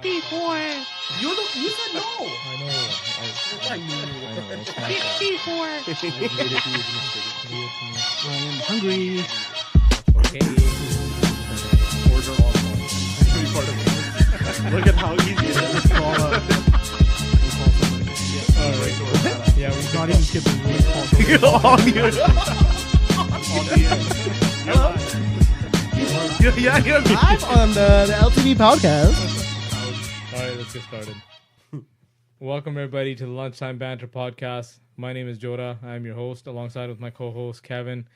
64. You said no. I know. I knew. It's my fault. 64. I am hungry. Okay. Order all pretty part of it. Look at how easy it is. Call somebody. Yeah, we've not even skipping. We call You're live on the LTV podcast. All right, let's get started. Welcome everybody to the Lunchtime Banter podcast. My name is Joda. I'm your host, alongside with my co-host Kevin,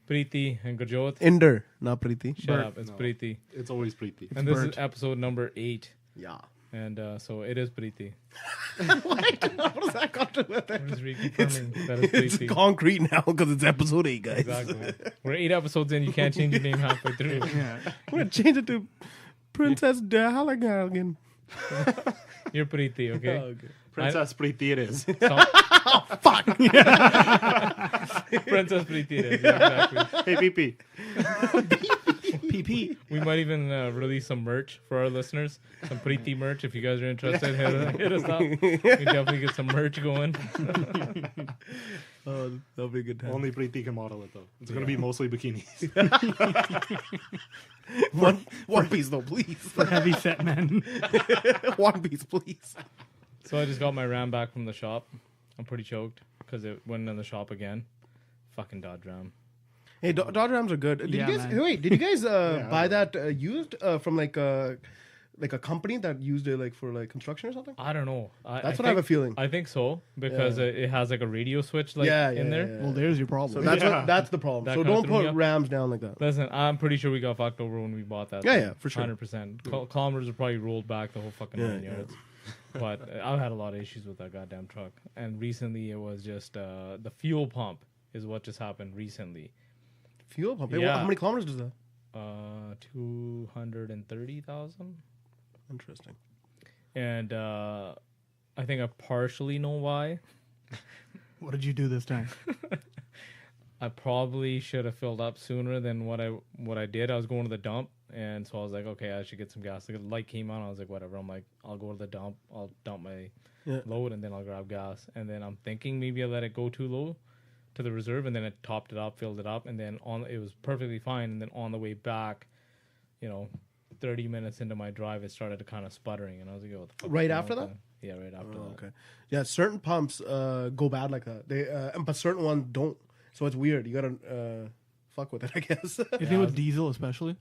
Preeti, and Gurjot. Inder, not Preeti. Shut up, it's Preeti. It's always Preeti. And this is episode number 8. Yeah. And so it is Preeti. What does that got to do with I'm it? just reconfirming that it's Preeti. It's concrete now because it's episode 8, guys. Exactly. We're 8 episodes in. You can't change your name halfway through. I'm going to change it to Princess Halligan. You're Preeti, okay? Oh, okay. Princess Preeti it is. Fuck. Princess Preeti it is. Yeah, exactly. Hey, PP. PP. We might even release some merch for our listeners. Some Preeti merch. If you guys are interested, hit us up. We definitely get some merch going. Oh, that'll be a good time. Only Preeti can model it, though. It's going to be mostly bikinis. One piece, though, please. For heavy set men. One piece, please. So I just got my Ram back from the shop. I'm pretty choked because it went in the shop again. Fucking Dodge Ram. Hey, Dodge Rams are good. Did Yeah, you guys? man. Wait, did you guys buy that used from like a company that used it like for like construction or something? I don't know. That's what I have a feeling. I think so because it has like a radio switch in there. Yeah. Well, there's your problem. So that's the problem. That So kinda don't threw me put up. Rams down like that. Listen, I'm pretty sure we got fucked over when we bought that. Yeah, for sure. 100%. Kilometers are probably rolled back the whole fucking 9 yards. But I've had a lot of issues with that goddamn truck. And recently it was just the fuel pump is what just happened recently. Fuel pump. Hey, Yeah. how many kilometers does that? 230,000. Interesting. And I think I partially know why. What did you do this time? I probably should have filled up sooner than what I did. I was going to the dump, and so I was like, okay, I should get some gas. The light came on. I was like, whatever. I'm like, I'll go to the dump. I'll dump my load, and then I'll grab gas. And then I'm thinking maybe I let it go too low to the reserve, and then it topped it up, filled it up, and then it was perfectly fine. And then on the way back, 30 minutes into my drive, it started to kind of sputtering, and I was like, what the fuck? Right after that? Yeah, right after that. Okay. Yeah, certain pumps go bad like that. They but certain ones don't. So it's weird. You gotta fuck with it, I guess. You think with diesel especially?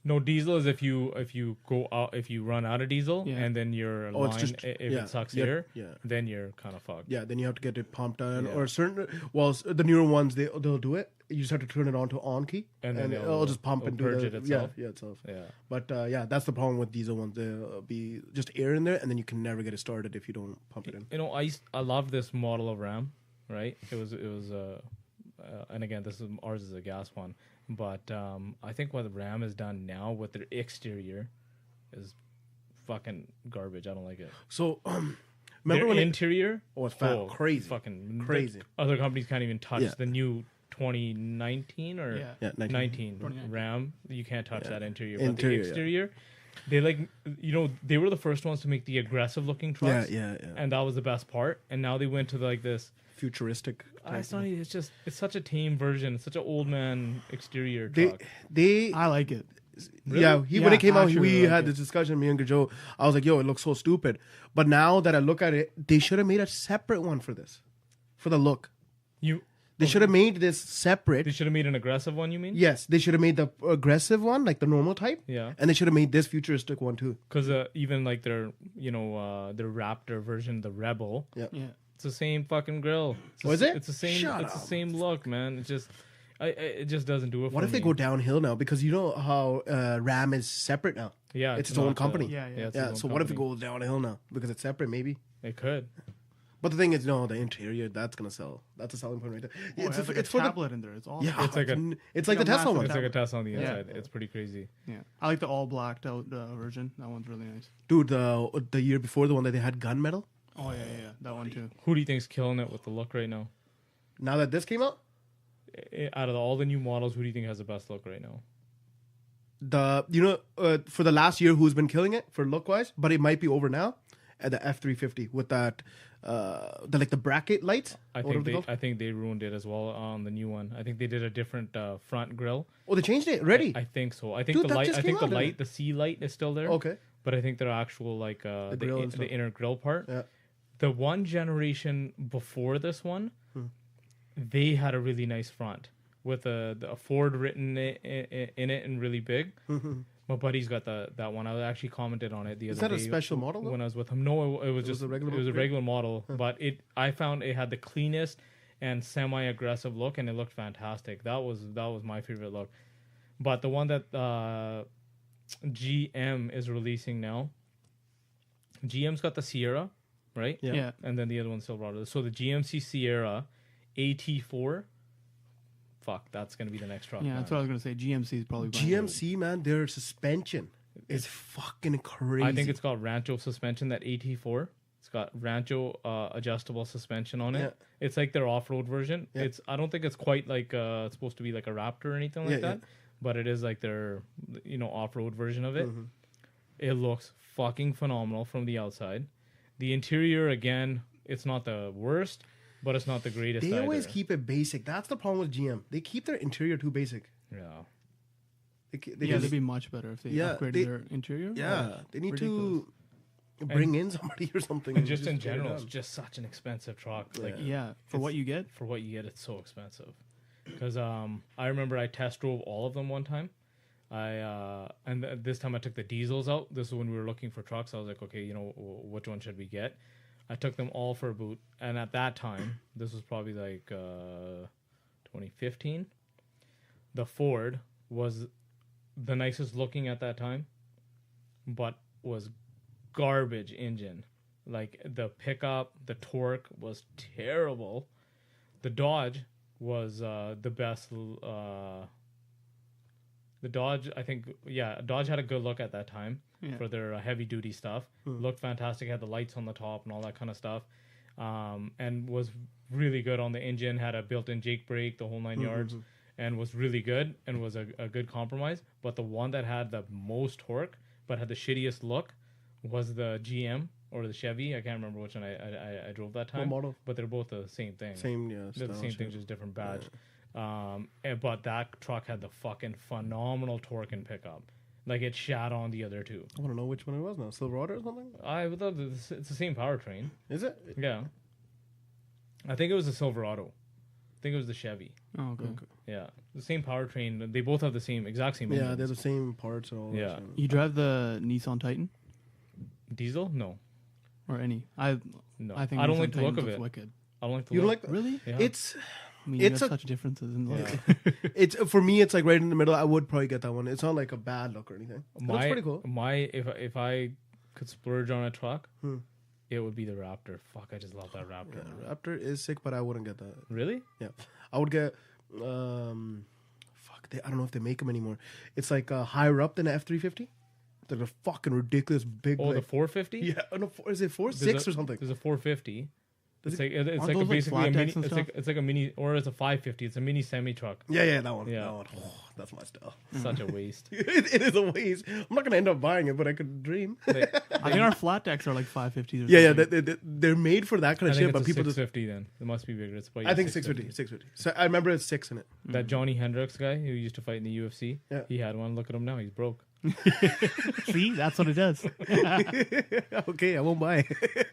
No, diesel is if you go out, if you run out of diesel, Yeah. and then your line, if it sucks air, then you're kind of fucked. Yeah, then you have to get it pumped on. Yeah. Or certain, the newer ones, they'll do it. You just have to turn it on to on key, And then it'll just pump and do purge it itself. Yeah, itself. Yeah. But that's the problem with diesel ones. There'll be just air in there, and then you can never get it started if you don't pump it in. I love this model of Ram, right? It was and again, ours is a gas one, but I think what the Ram has done now with their exterior is fucking garbage. I don't like it. So, Remember remember when interior? it's fat, crazy, fucking crazy. Other companies can't even touch Yeah. the new 2019 or Yeah. 19. 19 Ram. You can't touch that interior. But Interior, the exterior, they they were the first ones to make the aggressive looking trucks. Yeah. And that was the best part. And now they went to this. Futuristic. It's not. It's such a tame version. It's such an old man exterior They truck. I like it. Yeah, when Yeah, it came out, actually we like had it. this discussion, me and Joe. I was like, yo, it looks so stupid. But now that I look at it, they should have made a separate one for this. For the look. They should have made this separate. They should have made an aggressive one. You mean? Yes, they should have made the aggressive one, like the normal type. Yeah. And they should have made this futuristic one too. Because even like their Raptor version, the Rebel. Yeah. Yeah. It's the same fucking grill. Is it? It's the same. Shut it's the up. same look, man. It just doesn't do it. What for if they me. go downhill now? Because you know how Ram is separate now. Yeah, it's its own not, company. Yeah. it's Yeah. its So own what if it company. goes downhill now? Because it's separate, maybe. It could. But the thing is, no, the interior, that's gonna sell. That's a selling point right there. Oh, it has like a for the tablet in there. It's awesome. yeah. It's like it's like the a Tesla massive one. It's like a Tesla on the Yeah. inside. It's pretty crazy. Yeah. I like the all blacked out version. That one's really nice. Dude, the year before, the one that they had gunmetal. Oh yeah. That one too. Who do you think's killing it with the look right now? Now that this came out, Out of all the new models, who do you think has the best look right now? For the last year, who's been killing it for look wise, but it might be over now. At the F350 with that, the bracket lights. I think they ruined it as well on the new one. I think they did a different front grille. Oh, they changed it already. I think so. I think Dude, the light. just I think came the out, light, the C light, is still there. Okay. But I think their actual the inner grille part. Yeah. The one generation before this one, they had a really nice front with a Ford written in it and really big. My buddy's got that one. I actually commented on it the other day. Is that a special model though? When I was with him? No, it was just a regular. It was a regular model, but I found it had the cleanest and semi-aggressive look, and it looked fantastic. That was my favorite look. But the one that GM is releasing now, GM's got the Sierra, right? Yeah. And then the other one's Silverado. So the GMC Sierra AT4. Fuck, that's gonna be the next truck. Yeah, man. that's what I was gonna say. GMC is probably GMC, man, their suspension is fucking crazy. I think it's got Rancho suspension, that AT4. It's got Rancho adjustable suspension on it. Yeah. It's like their off-road version. Yeah. I don't think it's quite like it's supposed to be like a Raptor or anything like that, but it is like their off-road version of it. Mm-hmm. It looks fucking phenomenal from the outside. The interior, again, it's not the worst, but it's not the greatest. They either. always keep it basic. That's the problem with GM. They keep their interior too basic. Yeah. They'd be much better if they upgraded their interior. Yeah, they need to bring in somebody or something. And just in general, it's just such an expensive truck. Like for what you get. For what you get, it's so expensive. Because I remember I test drove all of them one time. This time I took the diesels out. This is when we were looking for trucks. I was like, okay, which one should we get? I took them all for a boot, and at that time, this was probably like 2015. The Ford was the nicest looking at that time, but was garbage engine. Like the pickup, the torque was terrible. The Dodge was the best. The Dodge, I think, Dodge had a good look at that time for their heavy duty stuff. Looked fantastic, had the lights on the top and all that kind of stuff, and was really good on the engine. Had a built-in Jake brake, the whole 9 yards, and was really good and was a good compromise. But the one that had the most torque but had the shittiest look was the GM or the Chevy. I can't remember which one I drove that time. What model? But they're both the same thing. They're the same thing, just different badge. Yeah. But that truck had the fucking phenomenal torque and pickup. Like it shat on the other two. I want to know which one it was now. Silverado or something? I thought it's the same powertrain. Is it? Yeah. I think it was the Silverado. I think it was the Chevy. Oh, okay. Yeah. The same powertrain. They both have the exact same engines. Yeah, they're the same parts and all that. You drive the Nissan Titan? Diesel? No. Or any? No. I think I don't Nissan like the look Titan's of it. Wicked. I don't like the you look. Don't like really? Yeah. It's... I mean, it's such differences in look. Yeah. It's for me. It's like right in the middle. I would probably get that one. It's not like a bad look or anything. It's pretty cool. If I could splurge on a truck, it would be the Raptor. Fuck, I just love that Raptor. Yeah, Raptor is sick, but I wouldn't get that. Really? Yeah, I would get. I don't know if they make them anymore. It's like higher up than the F350. They're a fucking ridiculous big. Oh, the 450? Yeah, no, is it 4.6 or something? There's a 450. It's like those basically a mini. and It's like a mini, or it's a 550. It's a mini semi truck. Yeah, that one. Yeah. That one. Oh, that's my style. Such a waste. It is a waste. I'm not gonna end up buying it, but I could dream. I think our flat decks are like 550s. Yeah. They're made for that kind of I think shit. It's but people 650 then. It must be bigger. It's probably I think 650. So I remember it's 6 in it. That Johnny Hendricks guy who used to fight in the UFC. Yeah. He had one. Look at him now. He's broke. See, that's what it does. Okay, I won't buy it.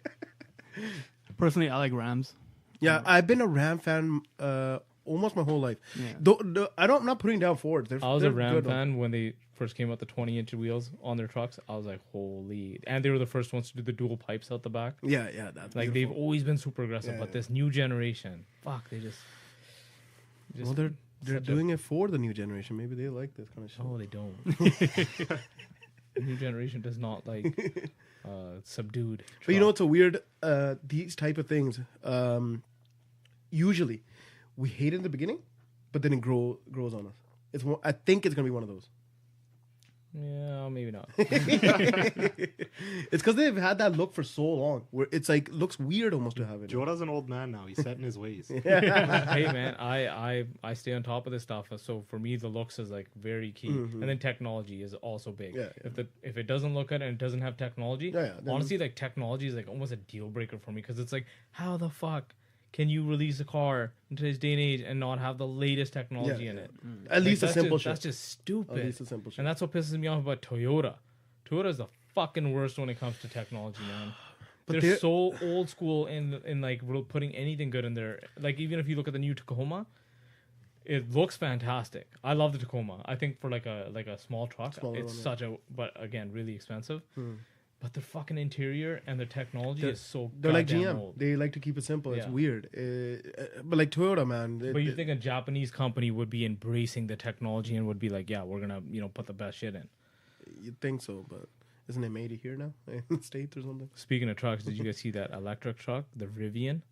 Personally, I like Rams. Yeah, I've been a Ram fan almost my whole life. Yeah. I'm not putting down Fords. I was a Ram fan when they first came out, the 20-inch wheels on their trucks. I was like, holy. And they were the first ones to do the dual pipes out the back. Yeah, that's like, beautiful. they've always been super aggressive, but this new generation, fuck, they just well, they're doing it for the new generation. Maybe they like this kind of shit. Oh, they don't. The new generation does not like subdued truck. But you know what's a weird, these type of things, usually we hate it in the beginning, but then it grows on us. I think it's going to be one of those. Yeah, maybe not. It's because they've had that look for so long, where it's like looks weird almost to have it. Joda's an old man now. He's set in his ways. Hey man, I stay on top of this stuff. So for me, the looks is like very key, and then technology is also big. Yeah, yeah. If it doesn't look good and it doesn't have technology, then- honestly, like technology is like almost a deal breaker for me because it's like how the fuck can you release a car in today's day and age and not have the latest technology in it? At least a that's simple just, shit. That's just stupid. At least a simple shit. And that's what pisses me off about Toyota. Toyota is the fucking worst when it comes to technology, man. But They're so old school in like putting anything good in there. Like even if you look at the new Tacoma, it looks fantastic. I love the Tacoma. I think for like a small truck, it's such a but again really expensive. But their fucking interior and their technology is so. They're like goddamn GM. old. They like to keep it simple. It's Yeah. weird. But like Toyota, man. But you think a Japanese company would be embracing the technology and would be like, yeah, we're gonna put the best shit in. You'd think so, but isn't it made here now in the States or something? Speaking of trucks, did you guys see that electric truck, the Rivian?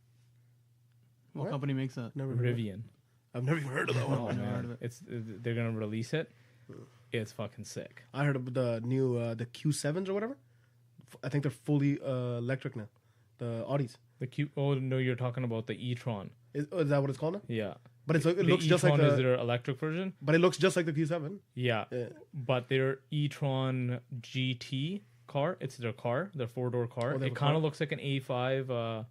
What company makes that? Never heard of it. Rivian. I've never even heard of that one. Oh never heard of man, it. they're gonna release it. It's fucking sick. I heard of the new the Q7s or whatever. I think they're fully electric now. The Audis. The Q. Oh no, you're talking about the e-tron. Is that what it's called now? Yeah, But it the looks just like e-tron is the. their electric version. But it looks just like the Q7. Yeah, Yeah. but their e-tron GT car. It's their car, their 4-door car. Oh, they have It a kind car? of looks like an A5.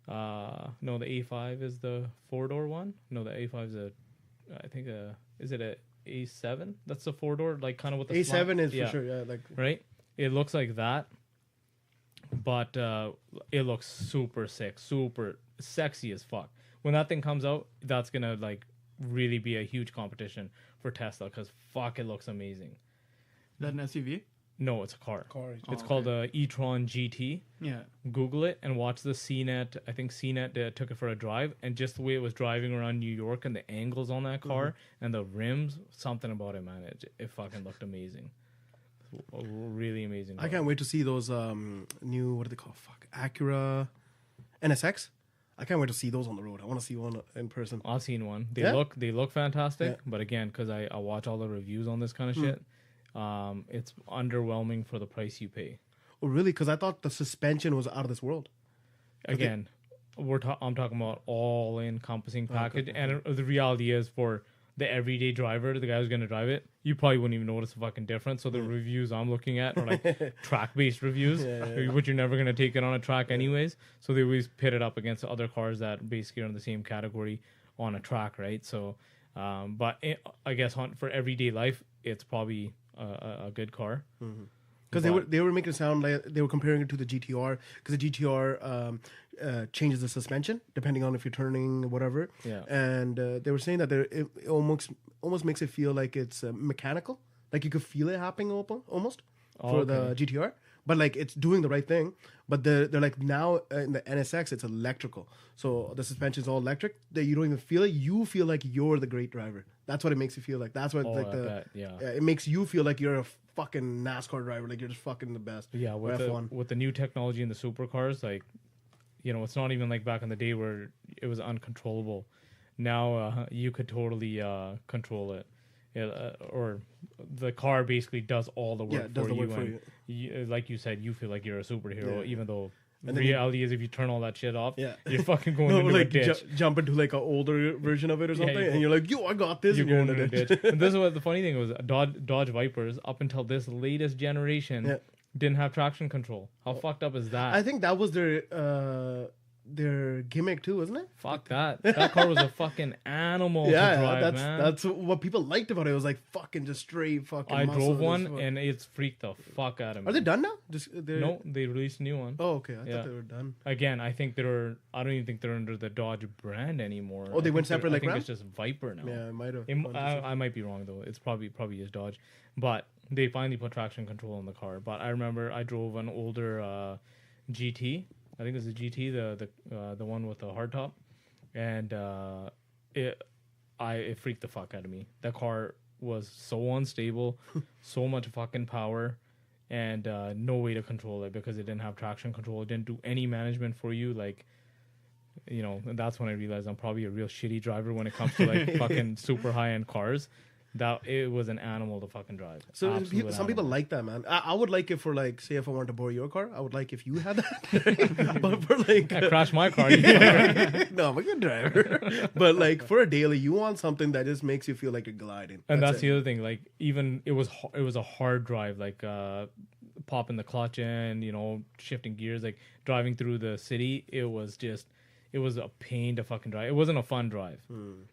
No, the A5 is the 4-door one. No, the A5 is I think is it a A7? That's the 4-door, like kind of with the A7 slot? is Yeah. for sure. Yeah, like Right? It looks like that, but it looks super sick, super sexy as fuck. When that thing comes out, that's gonna like really be a huge competition for Tesla because fuck, it looks amazing. Is that an SUV? No, it's a car. It's Oh, called the e-tron GT. Yeah. Google it and watch the CNET. I think CNET took it for a drive, and just the way it was driving around New York and the angles on that car and the rims, something about it, man. It fucking looked amazing. A really amazing. I car. can't wait to see those new, what do they call? Fuck, Acura NSX. I can't wait to see those on the road. I want to see one in person. I've seen one. They Yeah? look fantastic, Yeah. but again, because I watch all the reviews on this kind of shit, it's underwhelming for the price you pay. Oh, really? Because I thought the suspension was out of this world. Again, I'm talking about all encompassing package, and the reality is for the everyday driver, the guy who's going to drive it, you probably wouldn't even notice the fucking difference. So the reviews I'm looking at are like track-based reviews, which you're never going to take it on a track anyways. So they always pit it up against other cars that basically are in the same category on a track, right? So, I guess for everyday life, it's probably a good car. Because they were making it sound like they were comparing it to the GTR, because the GTR changes the suspension depending on if you're turning whatever. Yeah. And they were saying that it almost makes it feel like it's mechanical, like you could feel it happening almost for the GTR. But like it's doing the right thing. But they're like now in the NSX it's electrical, so the suspension's all electric. That you don't even feel it. You feel like you're the great driver. That's what it makes you feel like. That's what I bet, yeah. It makes you feel like you're a fucking NASCAR driver. Like you're just fucking the best. Yeah, or F1. with the new technology in the supercars, like, it's not even like back in the day where it was uncontrollable. Now you could totally control it. Or the car basically does all the work does for the you. work for And you, like you said, you feel like you're a superhero, even though And the then reality is if you turn all that shit off, Yeah. you're fucking going No, into like a ditch. jump into like an older version of it or something, you go- and you're like, "Yo, I got this." You're and going into a ditch. And this is what the funny thing was: Dodge Vipers, up until this latest generation, Yeah. didn't have traction control. How fucked up is that? I think that was their gimmick too, wasn't it? Fuck that. That car was a fucking animal to drive, man. that's what people liked about it. It was like fucking just straight fucking. I muscle, drove just one fuck- and it's freaked the fuck out of me. Are they done now? No, they released a new one. Oh, okay. I Yeah. thought they were done. Again, I don't even think they're under the Dodge brand anymore. Oh, they I went think they're- separate I like think Ram? it's just Viper now. Yeah, it might have. I might be wrong though. It's probably is Dodge, but they finally put traction control in the car. But I remember I drove an older GT. I think it was a GT, the one with the hardtop, and it freaked the fuck out of me. That car was so unstable, so much fucking power, and no way to control it because it didn't have traction control. It didn't do any management for you, like. And that's when I realized I'm probably a real shitty driver when it comes to like fucking super high end cars. That it was an animal to fucking drive. So Absolute some people animal. like that, man. I would like it for like, say, if I wanted to borrow your car, I would like if you had that. But for like, I crashed my car. You fucker. no, I'm a good driver. But like for a daily, you want something that just makes you feel like you're gliding. And that's it. the other thing. Like even it was a hard drive. Like popping the clutch in, shifting gears, like driving through the city. It was a pain to fucking drive. It wasn't a fun drive.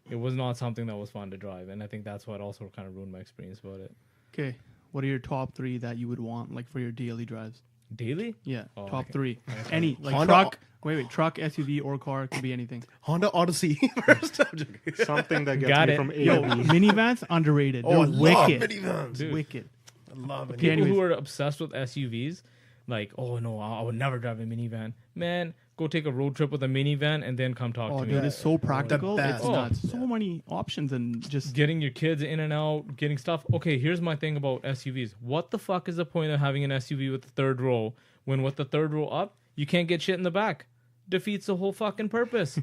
It was not something that was fun to drive, and I think that's what also kind of ruined my experience about it. Okay, what are your top 3 that you would want like for your daily drives? Daily? Yeah, Oh, top okay. 3. Any like Honda- truck. Wait, truck, SUV, or car. It could be anything. Honda Odyssey first. I'm joking. Something that gets Got me it. from A Yo, to B. minivans underrated. They're Oh, I love wicked. minivans. Dude. Wicked. I love it. Okay, People anyways. who are obsessed with SUVs, like, oh no, I would never drive a minivan. Man, go take a road trip with a minivan and then come talk Oh, to me. dude, it's so practical. best. It's Oh, nuts. So many options and just Getting your kids in and out, getting stuff. Okay, here's my thing about SUVs. What the fuck is the point of having an SUV with the third row when with the third row up, you can't get shit in the back? Defeats the whole fucking purpose.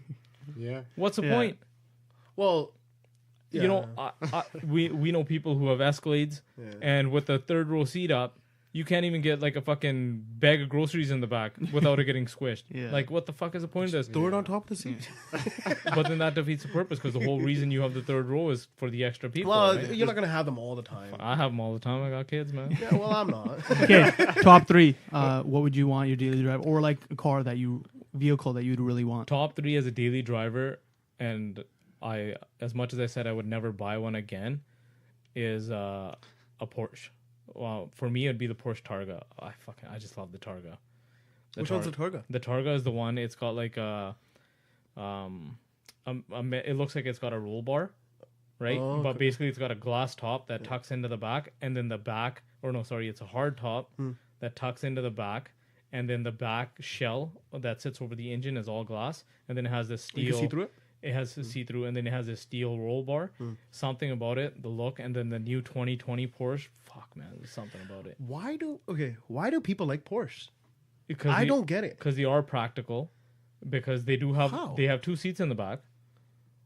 Yeah. What's the Yeah. point? Well, yeah. We know people who have Escalades, and with the third row seat up, you can't even get like a fucking bag of groceries in the back without it getting squished. Yeah. Like, what the fuck is the point of this? throw it on top of the seat. But then that defeats the purpose because the whole reason you have the third row is for the extra people. Well, right? you're not gonna have them all the time. I have them all the time. I got kids, man. Yeah, well, I'm not. okay. Top 3. What would you want your daily drive, or like a car vehicle that you'd really want? Top 3 as a daily driver, and as much as I said I would never buy one again, is a Porsche. Well, for me it'd be the Porsche Targa. I just love the Targa. Which one's the Targa? The Targa is the one. It's got like it looks like it's got a roll bar, right? Oh, But okay. basically it's got a glass top that tucks into the back, and then the back, it's a hard top that tucks into the back, and then the back shell that sits over the engine is all glass, and then it has this steel. You can see through it. It has a see-through, and then it has a steel roll bar. Something about it, the look, and then the new 2020 Porsche. Fuck, man, there's something about it. Why do people like Porsche? Because I don't get it. Because they are practical. Because they do have How? they have 2 seats in the back,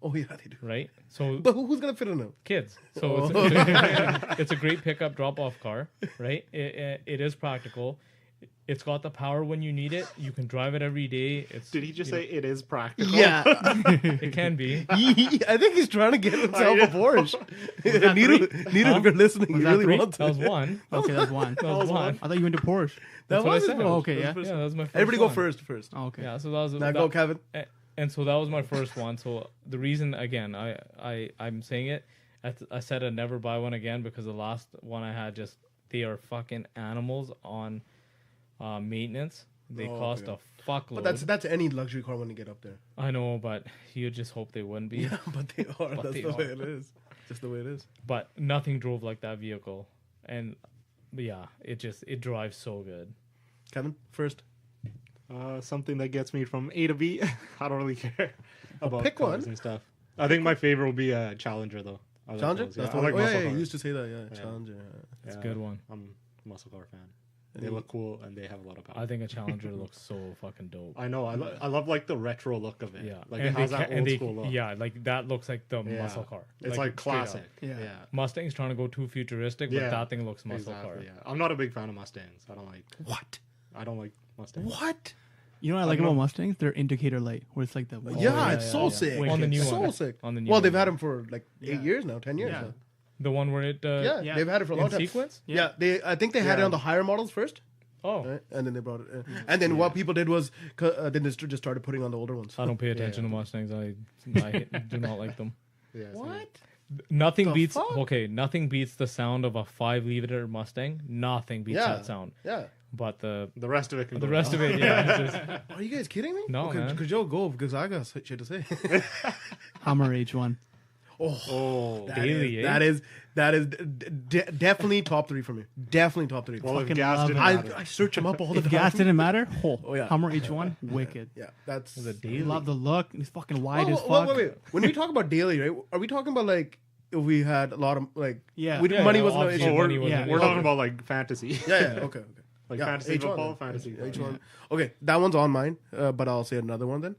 Oh yeah, they do. right? So But who's gonna fit in them? kids. So it's a great pickup drop-off car, right? It is practical. It's got the power when you need it. You can drive it every day. Did he just say it is practical? Yeah, It can be. I think he's trying to get himself a Porsche. Neither if you're listening, you that really three? want That was to. one. Okay, that's one. That was one. I thought you went to Porsche. That's what I was said. his Oh, first. okay, That was yeah. first. Yeah, that was my first Everybody one. go first. Oh, okay. Yeah, so that was Now go, Kevin. And so that was my first one. So the reason, again, I'm saying it, I said I'd never buy one again because the last one I had they are fucking animals on maintenance. They Oh, cost okay. a fuckload. But that's any luxury car when you get up there. I know, but you just hope they wouldn't be. Yeah, but they are. But That's they the way are. it is. Just the way it is. But nothing drove like that vehicle, and yeah, it drives so good. Kevin, first. Something that gets me from A to B. I don't really care about pick cars one. and stuff. I think my favorite will be a Challenger, though. I like Challenger? those, That's yeah. the I one. like Oh yeah, muscle yeah, you cars. used to say that. Yeah, Yeah. Challenger. It's Yeah, a good one. I'm a muscle car fan. They look cool and they have a lot of power. I think a Challenger looks so fucking dope. I know. I love like the retro look of it. Yeah, like and it has they that ca- old and they- school look. Yeah, like that looks like the Yeah. muscle car. It's like straight up. classic. Yeah. Yeah. Mustang's trying to go too futuristic, but Yeah, that thing looks muscle car. Exactly. Yeah. I'm not a big fan of Mustangs. I don't like Mustangs. What? You know what I like about Mustangs? Their indicator light, where it's like the Yeah, it's so sick. On the new so one. sick. On the new well, one. they've had them for like Yeah. 8 years now, 10 years Yeah. now. The one where it Yeah, Yeah. they've had it for a long in time. sequence. Yeah, I think they had it Yeah. on the higher models first, Oh, right? And then they brought it in. And then what people did was, then they just started putting on the older ones. I don't pay attention to Mustangs. I do not like them. Yeah, so- What? Nothing The beats fuck? Nothing beats the sound of a 5-liter Mustang. Nothing beats Yeah. that sound. Yeah. But the The rest of it can go rest down. of it, yeah. It's just, Are you guys kidding me? No, man. Could Joe go because I got shit to say. Hummer H1. Oh, Daily, that is definitely top 3 for me. Definitely top 3. well, if fucking gas love didn't it. matter. I search them up all the If time. gas didn't matter, Oh, yeah. Hummer H1, wicked. Yeah, that's the I daily. love the look. It's fucking wide as Wait, fuck. wait. When we talk about daily, right? Are we talking about like if we had a lot of like Yeah. we, Yeah, money yeah, wasn't an obviously issue? money we're wasn't- we're Okay. talking about like fantasy. Yeah, okay. Like Yeah, fantasy H1 football, then. fantasy. H1. Okay, that one's on mine, but I'll say another one then.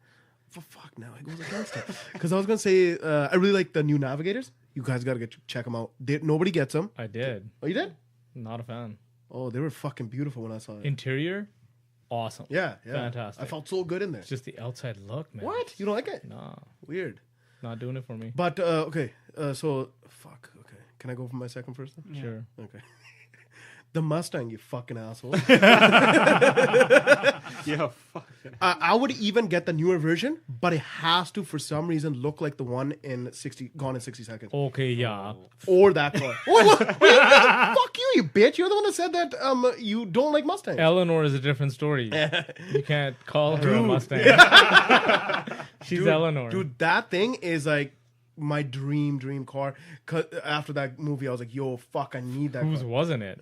For fuck now, it goes against it. Because I was gonna say I really like the new Navigators. You guys got to check them out. Nobody gets them. I did. Oh, you did? Not a fan. Oh, they were fucking beautiful when I saw it. Interior, awesome. Yeah. Fantastic. I felt so good in there. It's just the outside look, man. What? You don't like it? Nah, Weird. not doing it for me. But okay, so fuck. Okay, can I go for my second first? Then? Sure. Okay. The Mustang, you fucking asshole. Yeah, fuck. I would even get the newer version, but it has to, for some reason, look like the one in Gone in 60 Seconds. Okay, yeah. Or that car. Fuck you, you bitch. You're the one that said that you don't like Mustangs. Eleanor is a different story. You can't call her a Mustang. She's Eleanor. Dude, that thing is like my dream car. 'Cause after that movie, I was like, yo, fuck, I need that Whose car. wasn't it?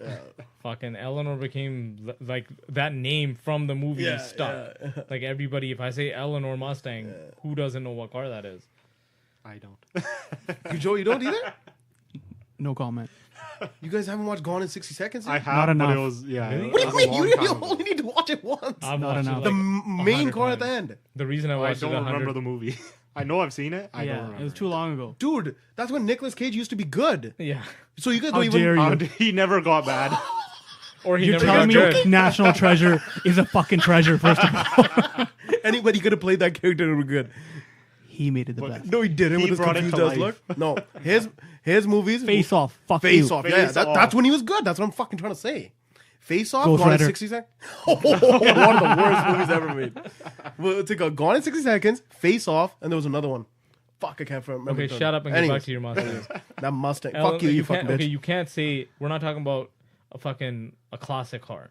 Fucking Eleanor became like that name from the movie Yeah, stuck. yeah. Like everybody, if I say Eleanor Mustang, who doesn't know what car that is? I don't. You, Joe, you don't either? No comment. You guys haven't watched Gone in 60 Seconds yet? I have, Not but enough. it was Really? It What was do a you mean? long You time ago. only need to watch it once. I've Not watched enough. it The like main 100 car at the times. end. The reason I I watched don't it 100 remember the movie. I know I've seen it. I don't Yeah, remember. it was too long ago. Dude, that's when Nicolas Cage used to be good. Yeah. So you guys How don't even... dare you? He never got bad. Or he You're never telling got me good. National Treasure is a fucking treasure, first of all. Anybody could have played that character and it would be good. He made it the But- best. No, he didn't He with his brought it confused to ass life. look. No, his movies... Face Off. Fuck Face you. Off. Face Yeah, Off. that's when he was good. That's what I'm fucking trying to say. Face Off, Ghost Gone in Rider. 60 Seconds. One of the worst movies ever made. Well, it's like Gone in 60 Seconds, Face Off, and there was another one. Fuck, I can't remember. Okay, the shut up and Anyways, get back to your Mustang. That Mustang. Ellen, Fuck you, you fucking can't, bitch. okay, you can't say we're not talking about a classic car.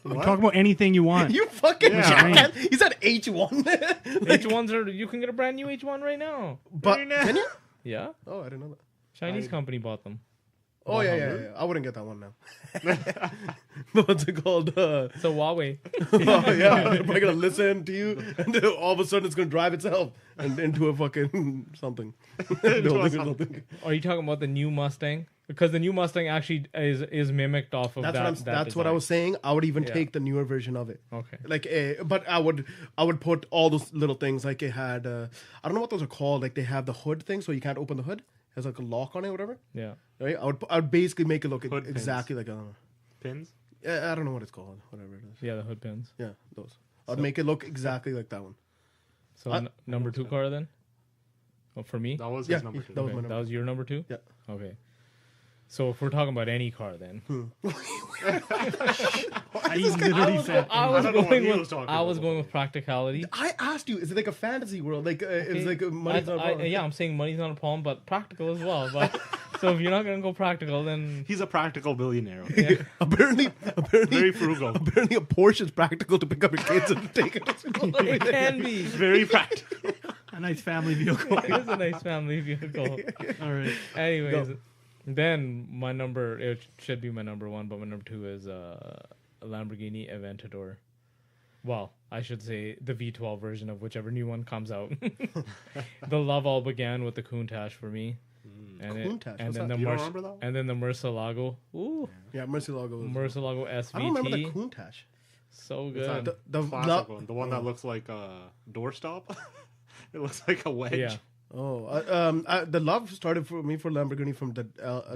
Talk about anything you want. You fucking Yeah. jackass. He said H1. H1s are you can get a brand new H1 right now. But, Very nice. can you? Yeah, Oh, I didn't know that. Chinese company bought them. Oh, yeah. I wouldn't get that one now. But what's it called? So Huawei. Oh, yeah, they're probably gonna listen to you, and then all of a sudden it's gonna drive itself and into a fucking something. Building or something. Are you talking about the new Mustang? Because the new Mustang actually is mimicked off of That's that. what that's what I design. was saying. I would even Yeah. take the newer version of it. Okay. Like, but I would put all those little things. Like it had, I don't know what those are called. Like they have the hood thing, so you can't open the hood. It has like a lock on it, or whatever. Yeah. Right? I would basically make it look Hood exactly like Pins? I don't know what it's called. Whatever it is. Yeah, the hood pins. Yeah, those. I'd make it look exactly like that one. So I- number 2 car then? Oh, for me? That was Yeah, his number two. that was Okay, my number. that was your number 2? Yeah. Okay. So if we're talking about any car then. I literally said. I I don't know what going he with was talking I was about. going with practicality. I asked you, is it like a fantasy world? Like it's like money's not a problem? yeah, I'm saying money's not a problem, but practical as well. But so if you're not gonna go practical, then He's a practical billionaire. apparently, Very frugal. apparently, a Porsche is practical to pick up your kids and take it to school. it can be. Very practical. A nice family vehicle. It is a nice family vehicle. All right. Anyways, then my number it should be my number 1, but my number 2 is a Lamborghini Aventador. Well, I should say the V12 version of whichever new one comes out. The love all began with the Countach for me, and Countach? and What's then that? the You don't remember that one? and then the Murcielago. Ooh, Yeah, Murcielago. Murcielago SVT. I don't remember the Countach. So It's that good. The classic one. The one that looks like a doorstop. It looks like a wedge. Yeah. The love started for me for Lamborghini from the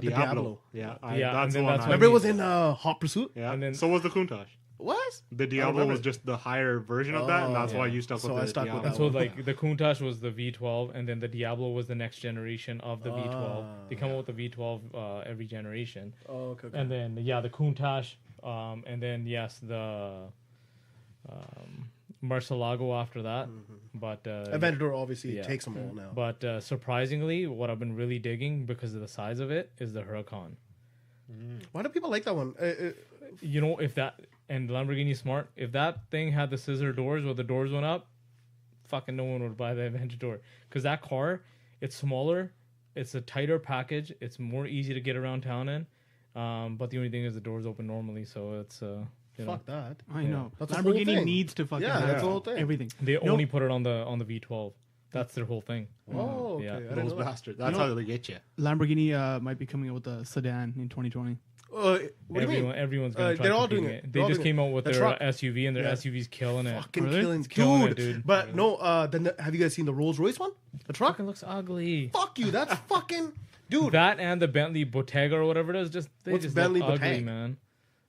Diablo. Yeah, Yeah, that's and the then one. that's I- Remember it was in Hot Pursuit? Yeah, and then- so was the Countach. Was? The Diablo remember was it. just the higher version of that, and that's why yeah. you stuck So with I the stuck with Diablo. that And so one. like the Countach was the V12, and then the Diablo was the next generation of the V12. They come out with the V12 every generation. Oh, okay. And then the Countach, and then the Murcielago after that. But Aventador obviously yeah. takes them all now. but surprisingly, what I've been really digging because of the size of it is the Huracan. Why do people like that one? You know, if that and Lamborghini smart, if that thing had the scissor doors where the doors went up, fucking no one would buy the Aventador because that car, it's smaller, it's a tighter package, it's more easy to get around town in. But the only thing is the doors open normally, so it's you know, Fuck that. I know. That's the whole Lamborghini thing. needs to fucking Yeah, have that's the whole thing. everything. they know- only put it on the V12. That's their whole thing. Oh, okay. Yeah. I didn't Those know that. bastards. That's know- how they get you. Lamborghini might be coming out with a sedan in 2020. What do you mean? Everyone's gonna try they're all competing doing it. They They're all just doing came out with The their truck. SUV, and their Yeah. SUV's killing it. Fucking Are they? killing, killing dude. it, dude. But no, then have you guys seen the Rolls Royce one? The truck? Fucking looks ugly. Fuck you. That's fucking dude. That and the Bentley Bottega or whatever it is, they What's just Bentley look ugly, Bottega? man.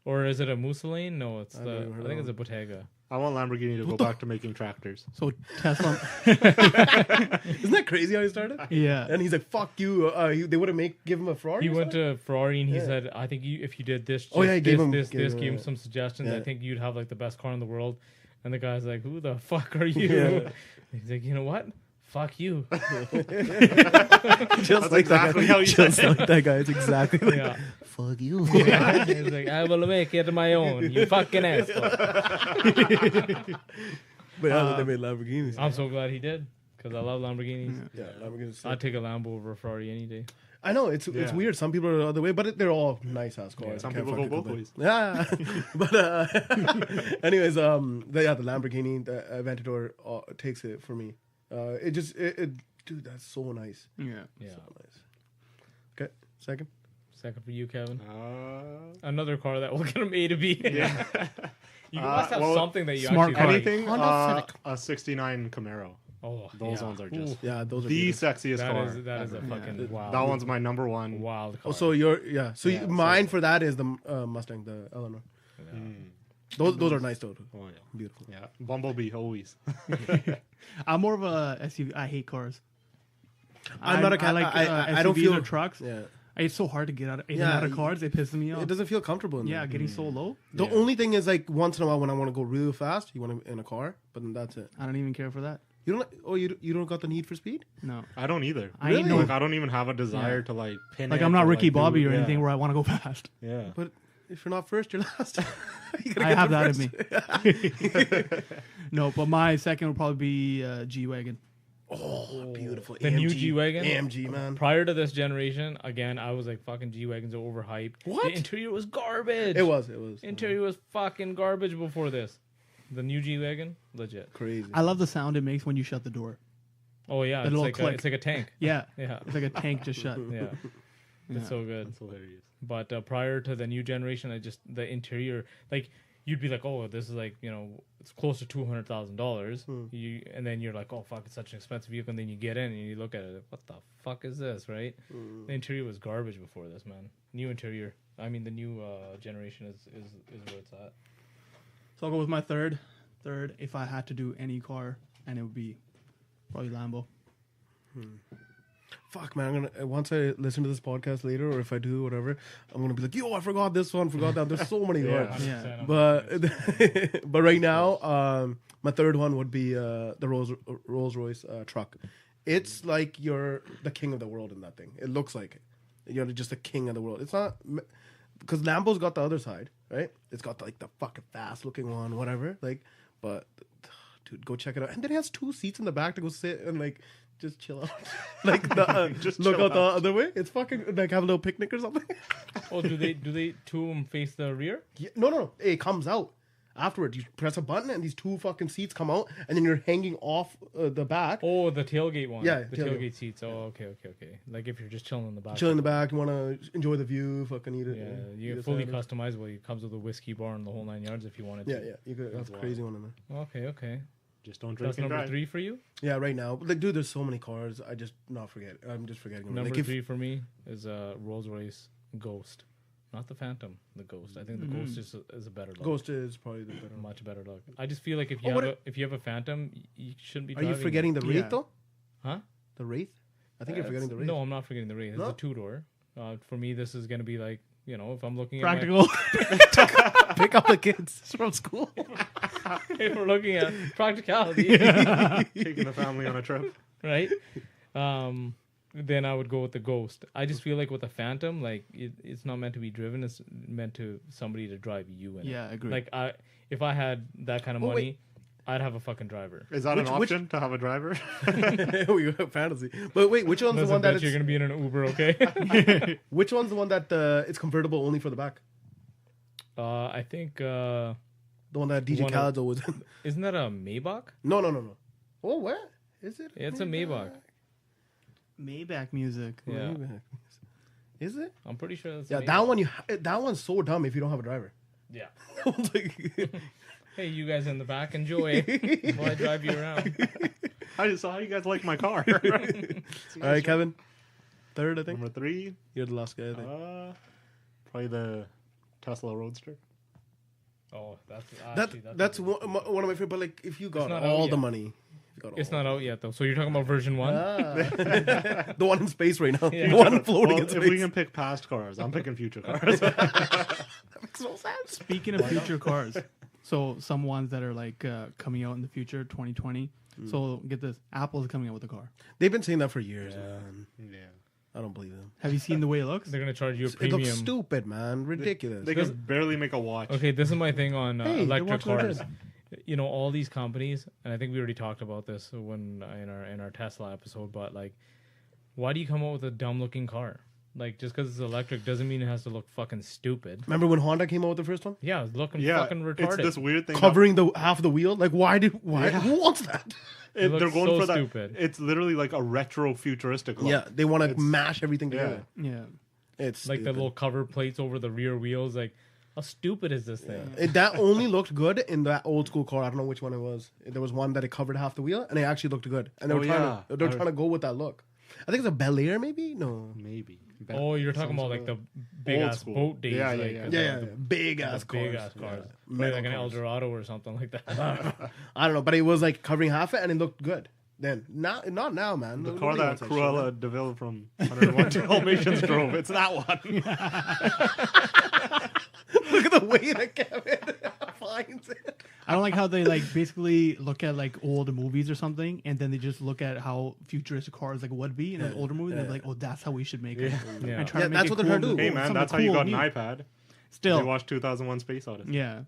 Or is it a Mousseline? No, it's never heard I of think it's a it. Bottega. I want Lamborghini to go back to making tractors. So Tesla. Isn't that crazy how he started? Yeah. And he's like, "Fuck you." They would have give him a Ferrari. He or went something? to Ferrari and he Yeah. said, "I think if you did this, Oh, yeah, he this, gave him- this, gave this, him, gave him yeah. some suggestions. I Yeah. think you'd have like the best car in the world." And the guy's like, "Who the fuck are you?" Yeah. He's like, "You know what? Fuck you." Just like exactly that how guy. you Just said it. like that guy. It's exactly like Yeah. fuck you. Yeah. He's like, "I will make it my own. You fucking asshole." But yeah, they made Lamborghinis. I'm so glad he did because I love Lamborghinis. Yeah, Lamborghinis. I'd take a Lambo over a Ferrari any day. I know it's Yeah. weird. Some people are the other way, but they're all nice ass cars. Some Can't people go fucking both complain. ways. Yeah, but anyways, the Lamborghini, the Aventador takes it for me. Dude, that's so nice. Yeah. Yeah. So nice. Okay, second. Second for you, Kevin. Uh, Another car that will get him A to B. yeah. You must have well, something that you smart actually car. like. Anything Honda Civic. a 69 Camaro. Oh, Those yeah. ones are just Yeah, those are the beautiful. sexiest car. That is a ever. fucking wild. That one's my number one. wild car. Oh, so so Yeah, mine for that is the Mustang, the Eleanor. Yeah. Those are nice though. Oh yeah, Beautiful. yeah. Bumblebee always. I'm more of a SUV. I hate cars. I'm not a I cat. like I don't SUVs feel or trucks. Yeah, It's so hard to get out Yeah, of cars. It pisses me off. it doesn't feel comfortable. In Yeah, there. getting so low. The Yeah. only thing is like once in a while when I want to go real fast, you want to in a car, but then that's it. I don't even care for that. You don't. Oh, you don't got the need for speed. No. I don't either. I ain't no- Like I don't even have a desire Yeah. to like pin. Like it I'm not or, Ricky like, do- Bobby or yeah. anything where I want to go fast. Yeah. But if you're not first, you're last. You gotta I get have there that in first. me. No, but my second would probably be G wagon. Oh, beautiful. The new G-Wagon? AMG, man. Prior to this generation, again, I was like, fucking G-Wagons are overhyped. What? The interior was garbage. It was. Interior was fucking garbage before this. The new G-Wagon, legit. Crazy. I love the sound it makes when you shut the door. Oh, yeah. The It's little like, click. it's like a tank. Yeah. Yeah. It's like a tank just shut. Yeah. Yeah. It's so good. That's hilarious. But prior to the new generation, the interior, like, you'd be like, oh, this is like, it's close to $200,000. And then you're like, oh, fuck, it's such an expensive vehicle. And then you get in and you look at it, like, what the fuck is this, right? The interior was garbage before this, man. New interior. I mean, the new generation is where it's at. So I'll go with my third. Third, if I had to do any car, and it would be probably Lambo. Fuck, man. I'm gonna once I listen to this podcast later, or if I do whatever, I'm gonna be like, yo, I forgot this one, forgot that. There's so many cars. Yeah. But right now, my third one would be the Rolls Royce truck. It's like you're the king of the world in that thing. It looks like it. You're just the king of the world. It's not because Lambo's got the other side, right? It's got the fucking fast looking one, whatever. But dude, go check it out. And then it has 2 seats in the back to go sit and just chill out. Just look chill out the out. other way. It's fucking have a little picnic or something. Oh, do they two of them face the rear? Yeah, no. It comes out afterwards. You press a button and these 2 fucking seats come out, and then you're hanging off the back. Oh, the tailgate one. Yeah, the tailgate. tailgate seats. Oh, okay. Like if you're just chilling in the back. Chill in the back. You want to enjoy the view. Fucking eat it. Yeah, eat you a fully sandwich. customizable. It comes with a whiskey bar and the whole 9 yards if you wanted to. Yeah. You could. That's a crazy one in there. Okay. Just don't drink That's and number drive. 3 for you. Yeah, right now. But dude, there's so many cars. I'm just forgetting them. Number 3 for me is a Rolls Royce Ghost, not the Phantom. The Ghost. I think the Ghost is a better look. Ghost is probably the better one. Much better look. I just feel like if you have a Phantom, you shouldn't be. Are you driving forgetting the Wraith Yeah. though? Huh? The Wraith? I think you're forgetting the Wraith. No, I'm not forgetting the Wraith. It's No? a 2-door. For me, this is gonna be like if I'm looking Practical. Pick up the kids from school. if we're looking at practicality, Taking the family on a trip. right? Then I would go with the Ghost. I just feel like with the Phantom, it's not meant to be driven. It's meant to somebody to drive you in. Yeah, I agree. Like if I had that kind of Oh, money, wait. I'd have a fucking driver. Is that Which- an option to have a driver? We got fantasy. But wait, which one's the Listen, one that bitch, you're it's, gonna be in an Uber, okay? which one's the one that it's convertible only for the back? I think The one that DJ One of- Khaled's always in. isn't that a Maybach? No. Oh, where is it? It's a Maybach. Maybach music. Yeah, Maybach. Is it? I'm pretty sure that's. Yeah, a that Maybach. one that one's so dumb if you don't have a driver. Yeah. Like, Hey, you guys in the back, enjoy while I drive you around. I saw how you guys like my car. All right, Kevin. Third, I think. Number 3, You're the last guy, I think. probably the Tesla Roadster. Oh, that's That's one of my favorite. But like, if you got not all out the yet. money, if you got It's all not out yet though. So you're talking about version 1? the one in space right now. Yeah. The one floating Well, in if space. we can pick past cars, I'm picking future cars. That makes no sense. Speaking of future cars, so some ones that are like coming out in the future, 2020. So get this, Apple's coming out with a car. They've been saying that for years, man. yeah. I don't believe them. Have you seen the way it looks? They're gonna charge you a It premium. looks stupid, man. Ridiculous. They can barely make a watch. Okay, this is my thing on Hey, the electric watch look cars. good. You know, all these companies, and I think we already talked about this when in our Tesla episode. But like, why do you come out with a dumb looking car? Like, just because it's electric doesn't mean it has to look fucking stupid. Remember when Honda came out with the first one? Yeah, it's looking Yeah, fucking it's retarded. this weird thing. Covering the half of the wheel? Like, why? Who wants that? It They're looks going so for that. stupid. It's literally like a retro futuristic look. Yeah, they want to It's- mash everything yeah. together. Yeah. It's Like the stupid. little cover plates over the rear wheels. Like, how stupid is this thing? That only looked good in that old school car. I don't know which one it was. There was one that it covered half the wheel, and it actually looked good. And they were trying to go with that look. I think it's a Bel Air, maybe. No. Maybe. Oh, you're talking about like the big Old ass school. boat days. Yeah, like, yeah. the Big ass cars. big ass cars. Yeah. Maybe Metal like an cars. Eldorado or something like that. I don't know, but it was like covering half it, and it looked good. Then not now, man. The Nobody car that wants shit. Cruella DeVille from 101 Dalmatians drove. It's that one. Look at the way that Kevin finds it. I don't like how they like basically look at like old movies or something, and then they just look at how futuristic cars like would be in an older movie. And they're like, oh, that's how we should make it. Yeah. And try Yeah, to make that's it what they're cool trying to and do. Hey cool, man, something that's how you cool got and an new. iPad. They Still, watched 2001 Space Odyssey. yeah.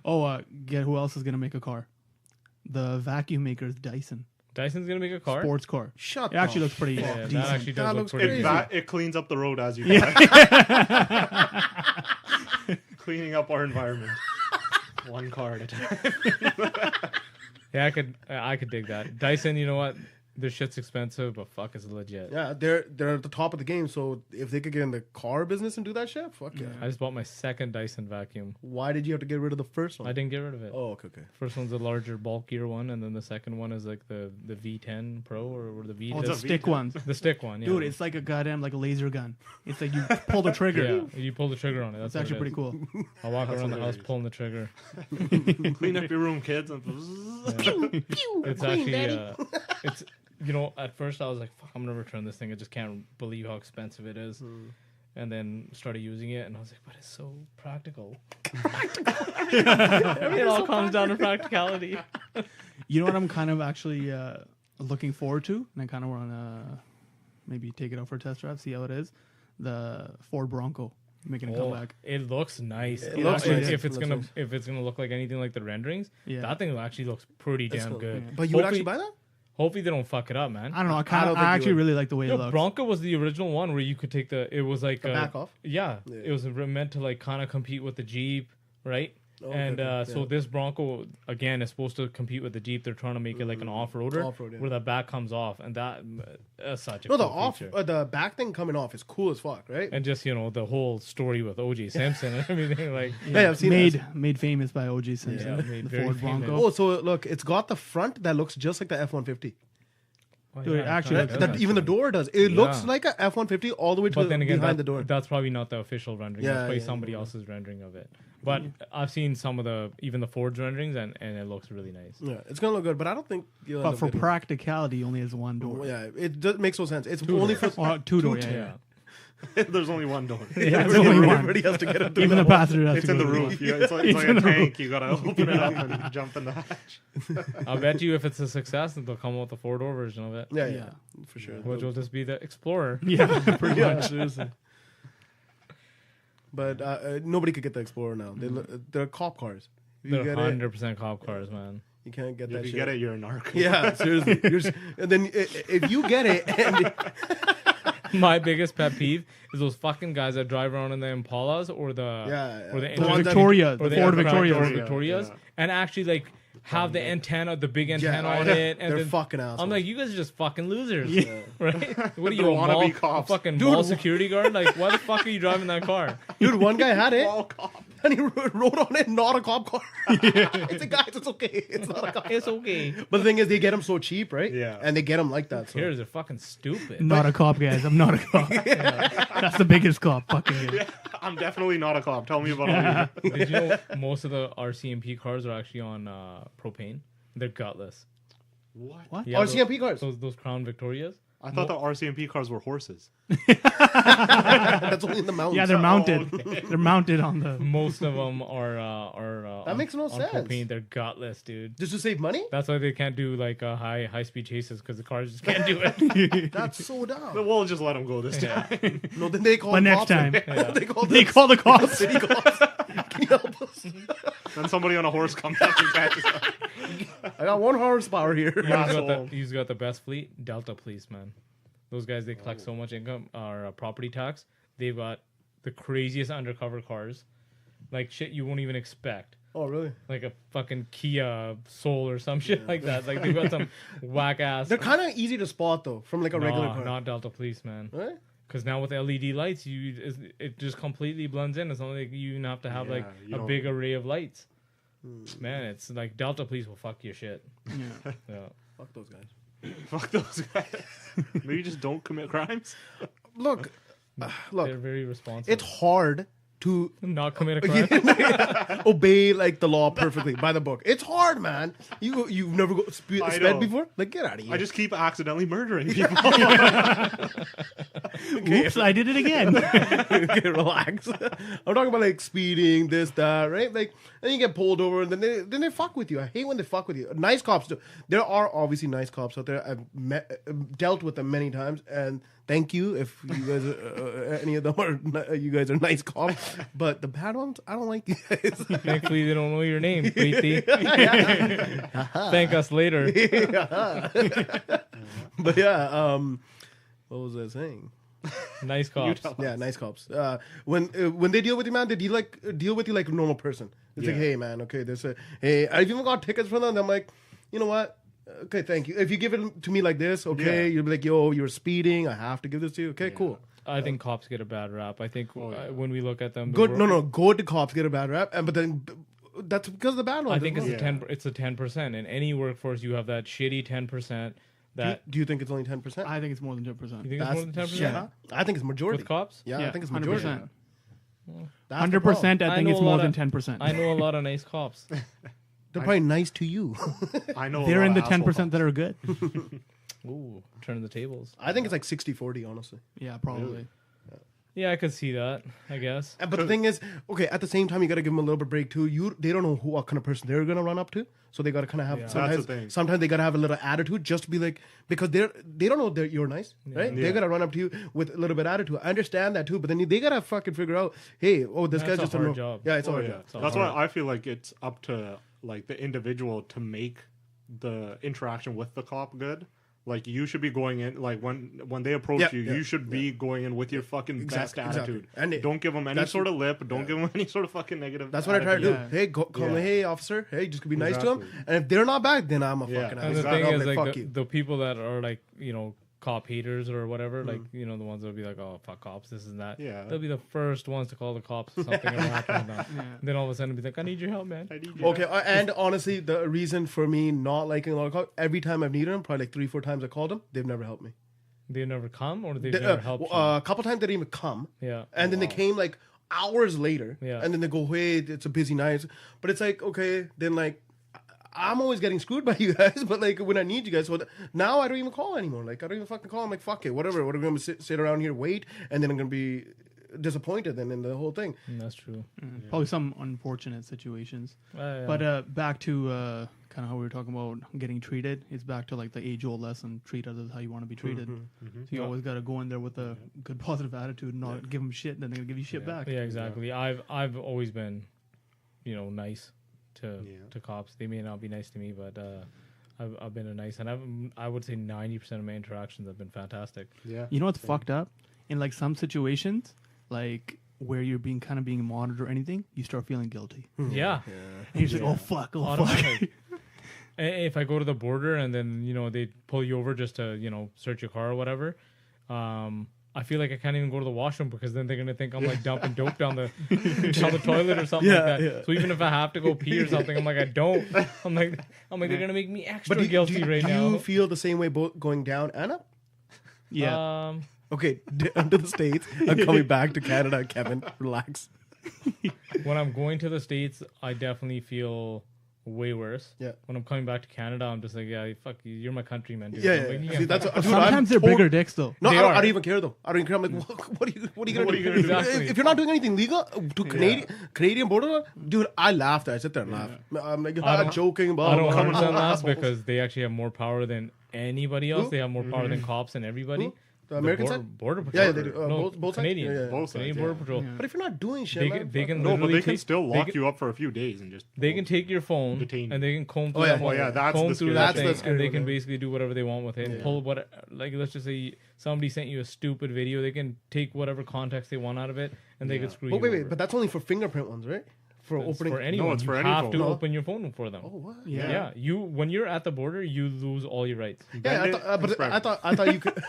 Oh, get who else is gonna make a car? The vacuum maker's Dyson Dyson's gonna make a car. sports car. Shut It actually the looks pretty Yeah, that decent. actually That does look looks pretty crazy. good. It cleans up the road as you go. Cleaning up our environment. One car at a time. Yeah, I could dig that. Dyson, you know what? This shit's expensive, but fuck, it's legit. Yeah, they're at the top of the game. So if they could get in the car business and do that shit, fuck yeah. I just bought my second Dyson vacuum. Why did you have to get rid of the first one? I didn't get rid of it. Oh, okay. First one's a larger, bulkier one, and then the second one is like the V10 Pro or the V10. Oh, It's the a stick V10. ones. The stick one, yeah. Dude, it's like a goddamn like a laser gun. It's like you pull the trigger. yeah, you pull the trigger on it. That's It's actually what pretty it cool. is. I walk That's around the house hilarious. pulling the trigger. Clean up your room, kids. And It's actually, it's, you know, at first I was like, fuck, I'm going to return this thing. I just can't believe how expensive it is. And then started using it, and I was like, but it's so practical. It all comes down to practicality. You know what I'm kind of actually looking forward to, and I kind of want to maybe take it out for a test drive, see how it is. The Ford Bronco making a comeback. It looks nice. It looks Actually, nice. if it's It looks gonna nice. if it's gonna look like anything like the renderings, Yeah. that thing actually looks pretty damn cool. good. Yeah. But you would Hopefully- actually buy that? Hopefully they don't fuck it up, man. I don't know. I don't think I you actually would. really like the way it No, looks. Bronco was the original one where you could take it was like The back off? Yeah, Yeah. it was meant to like kind of compete with the Jeep, right? Oh, and okay. so Yeah. this Bronco again is supposed to compete with the Jeep. They're trying to make it like an off-roader, Off-road, yeah. where the back comes off, and that's such a No, cool feature. the back thing coming off is cool as fuck, right? And just the whole story with O.J. Simpson and everything, like Yeah, I've seen made famous by O.J. Simpson. Yeah, made the very Ford famous. Bronco. Oh, so look, it's got the front that looks just like the F-150. oh, Dude, yeah, actually, it kinda That does, even the actually. door does. It Yeah. looks like a F-150 all the way to But then again, behind the door. that's probably not the official rendering. Yeah, That's probably yeah, somebody yeah. else's rendering of it. But I've seen some of even the Ford's renderings, and it looks really nice. Yeah, it's gonna look good, but I don't think you'll end But up for getting- practicality, only has one door. yeah, it does, makes no sense. It's only for Well, two door. Yeah, Yeah. yeah. There's only one door. Yeah, it's only one. everybody has to get it through Even the that one. passenger has It's to in go the through roof. It's like a tank. You gotta open it up and jump in the hatch. I'll bet you if it's a success, they'll come out with the 4-door version of it, Yeah, Yeah. for sure. which will just be the Explorer. Yeah, pretty Yeah, much. seriously. But nobody could get the Explorer now. They're cop cars. If you They're get it, 100% cop cars, man. you can't get If that you shit. get it, you're a narc. Yeah, seriously. And then if you get it, and My biggest pet peeve is those fucking guys that drive around in the Impalas or the Yeah, or the yeah. The ones that- Victoria, or the Ford aircraft Victorias. or Yeah, Victorias, yeah. and actually like have the antenna, the big antenna I on know. it, and They're then fucking assholes. I'm like, you guys are just fucking losers, right? What are you, They're a wannabe mall, a cops. fucking Dude, mall security guard? Like, why the fuck are you driving that car? Dude, one guy had it, All cop. and he wrote on it, "Not a cop car." It's a guys, it's okay. It's not a cop. It's okay. But the thing is, they get them so cheap, right? Yeah. And they get them like that. So. Here's are fucking stupid. Not a cop, guys. I'm not a cop. That's the biggest cop. Fucking Yeah, I'm definitely not a cop. Tell me about it. Did you know most of the RCMP cars are actually on propane? They're gutless. What? Yeah, RCMP cars. Those Crown Victorias. I thought the RCMP cars were horses. That's only in the mountains. yeah, they're mounted. okay. They're mounted on the. Most of them are That makes no on sense. propane. They're gutless, dude. Just to save money? That's why they can't do like high speed chases because the cars just can't do it. That's so dumb. But we'll just let them go this time. No, then they call But next cops and- time. they call They the call the cops. city cops. Can you help us? Then somebody on a horse comes up and catches us. I got 1 horsepower here. He's got the best fleet. Delta Police, man. Those guys, they collect so much income or property tax. They've got the craziest undercover cars, like shit you won't even expect. Oh, really? Like a fucking Kia Soul or some shit like that. Like they've got some whack ass. They're kind of easy to spot, though, from like a regular car. Not Delta Police, man. Right? Because now with LED lights, it just completely blends in. It's not like you even have to have Yeah, like you a don't- big array of lights. Man, it's like Delta Police will fuck your shit. Yeah. Yeah. Fuck those guys. Fuck those guys. Maybe just don't commit crimes. Look, They're very responsive. it's hard to not commit a crime. obey like the law perfectly by the book. It's hard, man. You've never I sped know. before? Like, get out of here. I just keep accidentally murdering people. Oops, I did it again. Okay, relax. I'm talking about like speeding, this, that, right? Like, then you get pulled over, and then they fuck with you. I hate when they fuck with you. Nice cops do. There are obviously nice cops out there. I've dealt with them many times, and thank you if you guys, any of them are, you guys are nice cops. But the bad ones, I don't like you guys. Thankfully, they don't know your name, Preeti. Thank us later. But yeah, what was I saying? Nice cops. Yeah, nice cops. When they deal with you, man, they deal with you like a normal person. It's like, Yeah. hey, man, okay, hey, I've even got tickets from them. And I'm like, you know what? Okay, thank you. If you give it to me like this, okay, Yeah. you'll be like, yo, you're speeding. I have to give this to you. Okay, cool. I think cops get a bad rap. I think when we look at them, Good. No, good cops get a bad rap, but then that's because of the bad ones. I think as it's well. it's a 10%. In any workforce, you have that shitty 10%. That Do you think it's only 10%? I think it's more than 10%. you think it's more than 10%? Yeah, I think it's majority. With cops? Yeah, I think it's majority. 100%. That's the 100%. problem. I I think know it's a more lot than of- 10%. I know a lot of nice cops. They're probably nice to you. I know. They're a in lot the of asshole 10% that are good. Ooh, turn the tables. I think it's like 60-40, honestly. Yeah, probably. Yeah, I could see that, I guess. But the thing is, okay, at the same time, you got to give them a little bit of break too. They don't know what kind of person they're gonna run up to, so they got to kind of have. That's Sometimes, the thing. sometimes they got to have a little attitude, just to be like, because they don't know that you're nice, right? Yeah. They got to run up to you with a little bit of attitude. I understand that too, but then they got to fucking figure out, hey, oh, this That's guy's a just hard no- job. Yeah, it's a Oh, hard yeah. job. So That's hard. why I feel like it's up to like the individual to make the interaction with the cop good. Like you should be going in like when they approach Yeah, you, yeah, you should be going in with your fucking best Exactly. attitude. And don't give them any that's- sort of lip. Don't give them any sort of fucking negative. That's what I try to do. attitude. Yeah. Hey, call me, Yeah. hey, officer. Hey, just be nice to them. Exactly. And if they're not back, then I'm a Yeah. fucking And ass. the Exactly. thing I'm is, like, like, fuck the, you. the people that are like, cop haters or whatever, like, the ones that'll be like, oh, fuck cops, this and that. Yeah. They'll be the first ones to call the cops if something ever happens to them. Yeah. Then all of a sudden, be like, I need your help, man. I need you. Okay, and honestly, the reason for me not liking a lot of cops, every time I've needed them, probably like 3-4 times I called them, they've never helped me. They've never come or they've They- never helped you? a couple times they didn't even come, Yeah. and then they came like hours later, Yeah. and then they go, "Hey, it's a busy night," but it's like, okay, then like I'm always getting screwed by you guys, but like when I need you guys, so now I don't even call anymore. Like I don't even fucking call. I'm like, fuck it, whatever. What are we gonna sit around here wait, and then I'm gonna be disappointed then in the whole thing. That's true. Probably some unfortunate situations. Yeah. But back to kind of how we were talking about getting treated. It's back to like the age-old lesson: treat others how you want to be treated. So you always got to go in there with a good, positive attitude, and not give them shit. Then they're gonna give you shit back. Yeah, exactly. I've always been, nice to cops. They may not be nice to me, but I've been a nice, and I would say 90% of my interactions have been fantastic. Yeah. You know what's fucked up? In like some situations, like where you're being monitored or anything, you start feeling guilty, Yeah. and you're just like, oh fuck, oh fuck. Automatic. if I go to the border and then they pull you over just to search your car or whatever, I feel like I can't even go to the washroom because then they're gonna think I'm like dumping dope down the toilet or something like that. Yeah. So even if I have to go pee or something, I'm like I don't. I'm like they're gonna make me extra guilty right do now. you feel the same way both going down and up? Yeah. Okay, under the States. I'm coming back to Canada, Kevin. Relax. When I'm going to the States, I definitely feel way worse. Yeah. When I'm coming back to Canada, I'm just like, yeah, fuck you, you're my countryman, dude. Yeah, I'm yeah. like, yeah. See, that's dude, Sometimes they're bigger dicks though. No, They I are. don't even care though. I don't even care. I'm like, what are you gonna do? Exactly. If you're not doing anything legal to Canadian border, dude, I laugh there. I sit there and laugh. I'm like, I I'm don't- joking. Blah, I don't blah, blah, understand blah. that because they actually have more power than anybody else. Who? They have more power than cops and everybody. Who? The American border, side? border patrol. Yeah, they do. No, both sides? Canadian. Yeah, yeah. Both Canadian sides, border yeah. patrol. But if you're not doing shit, They man, can, they can No, but literally they can take, still they lock can, you up for a few days and just. They can take your phone Detain you. and they can comb through Oh, yeah. that Oh, yeah, that's comb the through scary that That's the thing, scary and they one, can yeah. basically do whatever they want with it. And pull what, like let's just say somebody sent you a stupid video, they can take whatever context they want out of it, and they can screw Oh, you. wait, over. but that's only for fingerprint ones, right? For It's opening. for anyone. it's you for any have phone. to No. open your phone for them. Oh, what? Yeah. Yeah, you when you're at the border, you lose all your rights. Yeah, Bend it and but spread I it. thought you could.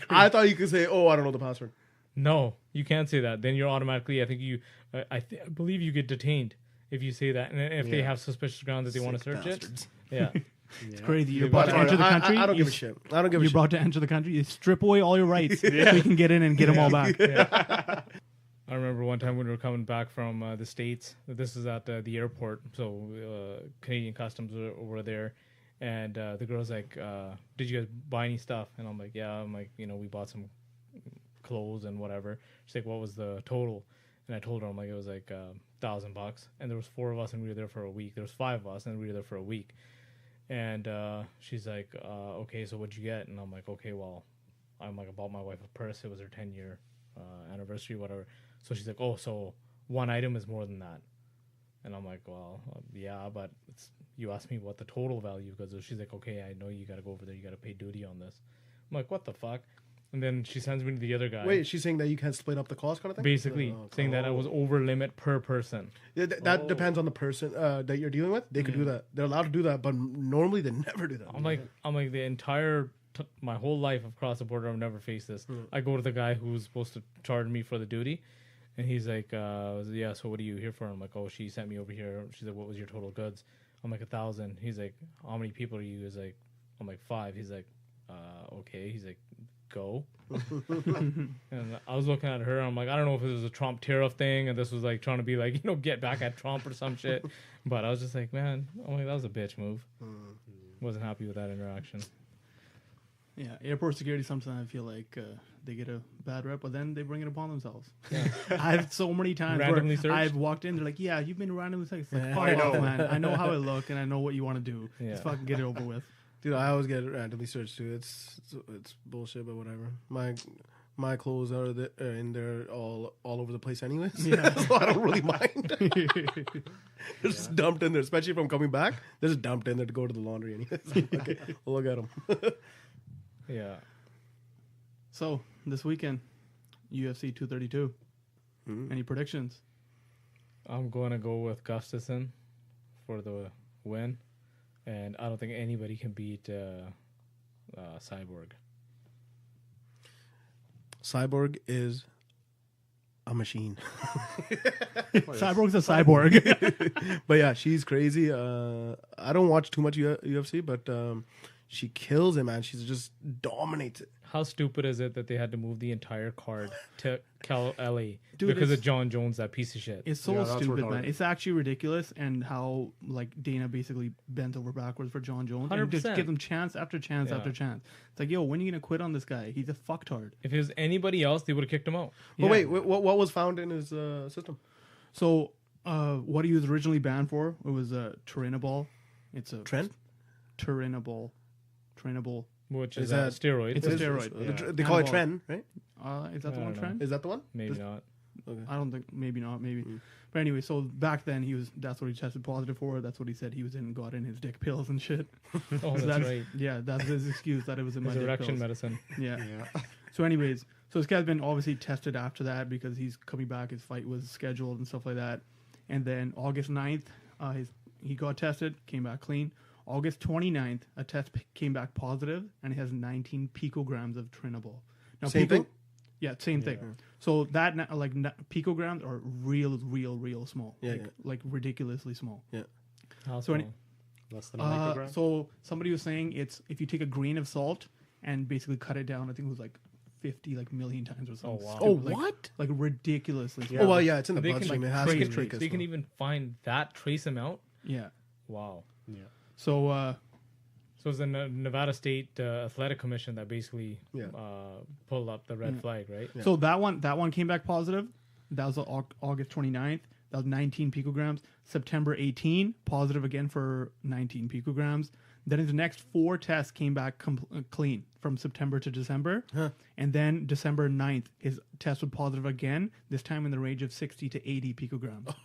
I thought you could say, "Oh, I don't know the password." No, you can't say that. Then you're automatically. I think you. I believe you get detained if you say that, and if they Yeah. have suspicious grounds that they want to search bastards. it. Yeah. It's crazy. You're But about to Sorry, enter the country. I don't give a you- shit. I don't give a You're shit. about to enter the country. You strip away all your rights so you can get in and get them all back. I remember one time when we were coming back from the States. This is at the airport, so Canadian Customs were there, and the girl's like, "Did you guys buy any stuff?" And I'm like, "Yeah." I'm like, we bought some clothes and whatever. She's like, "What was the total?" And I told her, I'm like, it was like $1,000, and there was 4 of us, and we were there for a week. There was 5 of us, and we were there for a week. And she's like, "Okay, so what'd you get?" And I'm like, "Okay, well, I bought my wife a purse. It was her 10-year anniversary, whatever." So she's like, "Oh, so one item is more than that?" And I'm like, "Well, yeah, but you asked me what the total value was." So she's like, "Okay, I know you got to go over there. You got to pay duty on this." I'm like, "What the fuck?" And then she sends me to the other guy. Wait, she's saying that you can't split up the cost kind of thing? Basically saying that I was over limit per person. Yeah, that depends on the person that you're dealing with. They could do that. They're allowed to do that, but normally they never do that. I'm like the entire my whole life across the border, I've never faced this. I go to the guy who's supposed to charge me for the duty, and he's like, "Yeah, so what are you here for?" I'm like, "Oh, she sent me over here." She's like, "What was your total goods?" I'm like, 1,000. He's like, "How many people are you?" He's like, I'm like, 5. He's like, "Okay." He's like, "Go." And I was looking at her. I'm like, I don't know if it was a Trump tariff thing, and this was like trying to be like, get back at Trump or some shit. But I was just like, man, I'm like, that was a bitch move. Wasn't happy with that interaction. Yeah, airport security, sometimes I feel like they get a bad rep, but then they bring it upon themselves. Yeah. I've so many times Randomly where searched? I've walked in, they're like, "Yeah, you've been randomly searched." It's like, Yeah, fuck I off, know. man. I know how I look, and I know what you want to do. Yeah. Just fucking get it over with. Dude, I always get randomly searched too. It's bullshit, but whatever. My clothes are in there all over the place anyways. Yeah. So I don't really mind. They're just dumped in there, especially if I'm coming back. They're just dumped in there to go to the laundry anyways. Okay, we'll look at them. Yeah. So this weekend, UFC 232. Any predictions? I'm going to go with Gustafsson for the win. And I don't think anybody can beat Cyborg. Cyborg is a machine. Cyborg's a cyborg. But yeah, she's crazy. I don't watch too much UFC, but she kills it, man. She's just dominates it. How stupid is it that they had to move the entire card to LA Dude, because of it's- John Jones, that piece of shit? It's so Yeah, that's stupid, retarded. man. It's actually ridiculous, and how like Dana basically bent over backwards for John Jones and just 100%. give him chance after chance Yeah. after chance. It's like, yo, when are you gonna quit on this guy? He's a fucktard. If it was anybody else, they would have kicked him out. But Yeah. wait, what was found in his system? So, what he was originally banned for, it was Turinabol. It's a Trent? Turinabol. Which Is is that- a steroid. It's a steroid. Yeah. They call it Anabolic. Tren, right? Is that I the one don't know. trend? Is that the one? Maybe not. I don't think. Maybe not. Maybe. But anyway, so back then that's what he tested positive for. That's what he said he was in. Got in his dick pills and shit. Oh, So that's right. Yeah, that's his excuse that it was in my His dick erection pills. medicine. Yeah. Yeah. So, anyways, so this guy's been obviously tested after that because he's coming back. His fight was scheduled and stuff like that. And then August 9th, he got tested, came back clean. August 29th, a test came back positive, and it has 19 picograms of trinable. Now, Same thing? Yeah, same thing. So that picograms are real small. Yeah, like ridiculously small. Yeah. How So small? Less than a microgram. So somebody was saying it's if you take a grain of salt and basically cut it down, I think it was like 50 million times or something. wow. Oh, Like- what? Like ridiculously small. Oh, well, yeah, it's in the They can, bloodstream. like, It has to be trace- trace. they can even find that trace amount. Yeah. Wow. Yeah. So So it's the Nevada State Athletic Commission that basically Yeah. pulled up the red flag, right? So that one came back positive. That was August 29th. That was 19 picograms. September 18, positive again for 19 picograms. Then his next 4 tests came back clean from September to December. And then December 9th, his test was positive again, this time in the range of 60 to 80 picograms.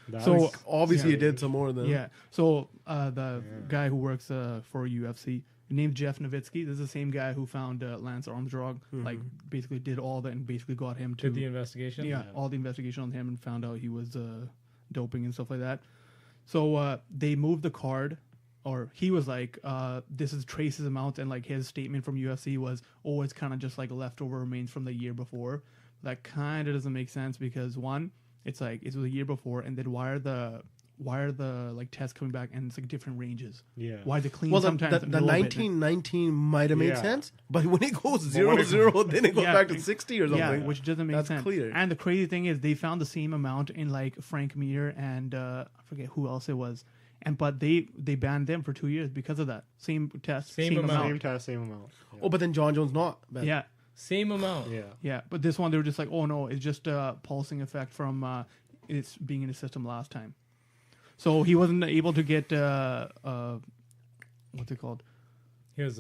That So- was- Obviously, it did some more than. Yeah. So the guy who works for UFC, named Jeff Nowitzki, this is the same guy who found Lance Armstrong, like basically did all that and basically got him to Did the investigation? yeah, all the investigation on him and found out he was doping and stuff like that. So they moved the card, or he was like, this is traces amount, and like his statement from UFC was, oh, it's kind of just like leftover remains from the year before. That kind of doesn't make sense because one, it's like it was a year before, and then why are the like tests coming back and it's like different ranges? Yeah. Why the clean Well, sometimes the and a little bit- 1919 might have made Yeah. sense, but when it goes when 0 it- 0, then it goes Yeah, back to 60 or something. Yeah, which doesn't make That's sense. clear. And the crazy thing is, they found the same amount in like Frank Mir and I forget who else it was, but they banned them for 2 years because of that same test, Same amount. Same test, same amount. Yeah. Oh, but then John Jones not. Bad. Yeah, Same amount. Yeah. yeah. But this one, they were just like, oh no, it's just a pulsing effect from it's being in the system last time. So he wasn't able to get what's it called? His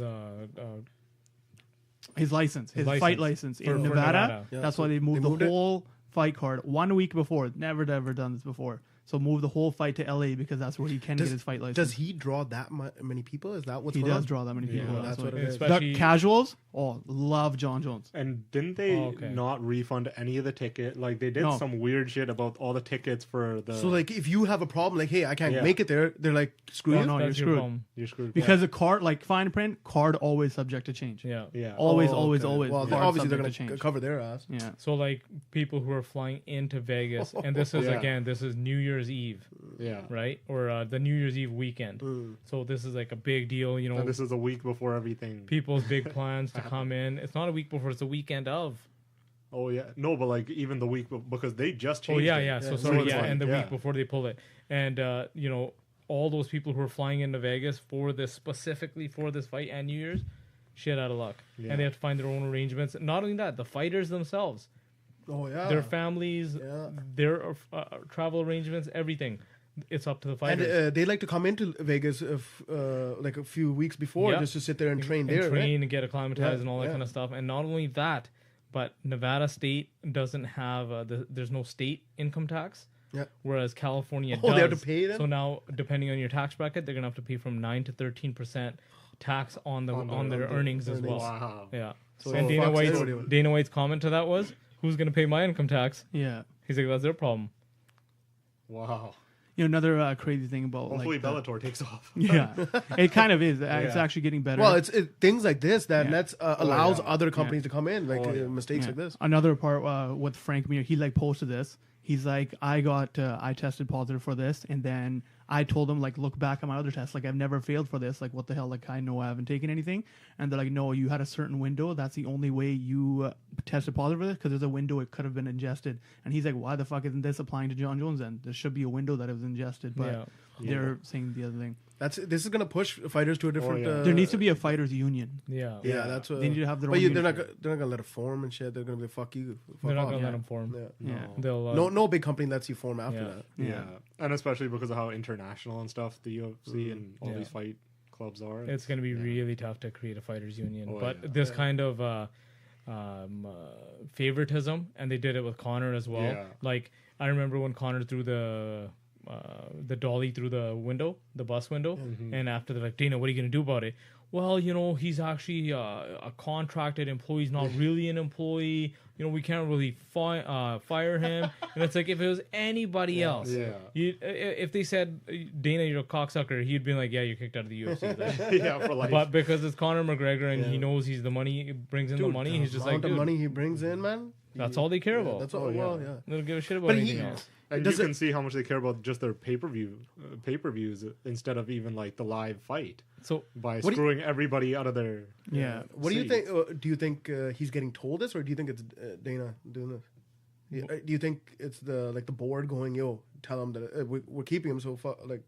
His license, his license. fight license For in Nevada. Nevada. Yeah, That's so why they moved they moved the it? whole fight card 1 week before. Never ever done this before. So move the whole fight to LA because that's where he can get his fight license. Does he draw that many people? Is that what's He going does on? draw that many people. Yeah, that's what it is. Especially The casuals, love John Jones. And didn't they Oh, okay. not refund any of the ticket? Like they did No. some weird shit about all the tickets for the. So, like, if you have a problem, like, hey, I can't Yeah. make it there, they're like, screw Oh, you. no, you're that's your screwed. problem. you're screwed. Because the card, like fine print, card always subject to change. Yeah. Yeah. Always, Oh, always, okay. always. Well, card obviously, they're subject going to to change. cover their ass. Yeah. So like people who are flying into Vegas, and this is Yeah. again, this is New Year's Eve, Yeah. right? Or the New Year's Eve weekend. So this is like a big deal, you know. And this is a week before everything. People's big plans to come in. It's not a week before; it's the weekend of. Oh yeah. No, but like even the week because they just Oh changed. yeah, it. yeah. So Yeah. sorry, it's yeah, like- and the yeah. week before they pulled it, and you know, all those people who are flying into Vegas for this specifically for this fight and New Year's, shit out of luck, Yeah. and they have to find their own arrangements. Not only that, the fighters themselves, Oh, yeah. their families, Yeah. their travel arrangements, everything. It's up to the And fighters. they like to come into Vegas like a few weeks before Yeah. just to sit there and train and there, train right? and get acclimatized Yeah, and all that yeah. kind of stuff. And not only that, but Nevada State doesn't have there's no state income tax. Yeah. Whereas California Oh, does. they have to pay them? So now, depending on your tax bracket, they're gonna have to pay from 9 to 13% tax on their earnings as well. Wow. Yeah. So and it fucks everybody. Dana White's comment to that was, "Who's gonna pay my income tax?" Yeah. He's like, "That's their problem." Wow. You know, another crazy thing about Hopefully like the- Bellator takes off. yeah, it kind of is. It's Yeah. actually getting better. Well, it's things like this that Yeah. lets allows yeah. other companies to come in, like Oh, yeah. mistakes Yeah. like this. Another part with Frank Mir, he like posted this. He's like, I tested positive for this, and then I told him like, look back at my other tests. Like, I've never failed for this. Like, what the hell? Like, I know I haven't taken anything. And they're like, no, you had a certain window. That's the only way you tested positive for this, because there's a window it could have been ingested. And he's like, why the fuck isn't this applying to John Jones then? There should be a window that it was ingested, but Yeah. they're saying the other thing. This is gonna push fighters to a different. yeah. There needs to be a fighters union. Yeah. Yeah, that's what They need to have their But own yeah, they're union. not gonna let it form and shit. They're gonna be fuck you. Fuck They're not off. gonna Yeah. let him form. Yeah. Yeah. They'll No big company lets you form after Yeah. that. Yeah. And especially because of how international and stuff the UFC and all Yeah. these fight clubs are. It's going to be really tough to create a fighters union. Oh, but yeah. this kind of favoritism, and they did it with Connor as well. Yeah. Like, I remember when Connor threw the dolly through the window, the bus window, and after they're like, Dana, what are you going to do about it? well, he's actually a contracted employee. He's not really an employee. We can't really fire him. And it's like, if it was anybody else, if they said, Dana, you're a cocksucker, he'd be like, yeah, you're kicked out of the UFC. Like, Yeah, for life. but because it's Conor McGregor and he knows he's the money, he brings in the money, he's just like, the dude, money he brings in, man. that's all they care about. That's all. yeah. They don't give a shit about But anything else. And Does you it- can see how much they care about just their pay-per-views instead of even like the live fight So by What do you- screwing everybody out of their. Yeah. What do you seat. think? Do you think he's getting told this, or do you think it's Dana doing this? Do you think it's the board going, yo, tell him that we're keeping him, so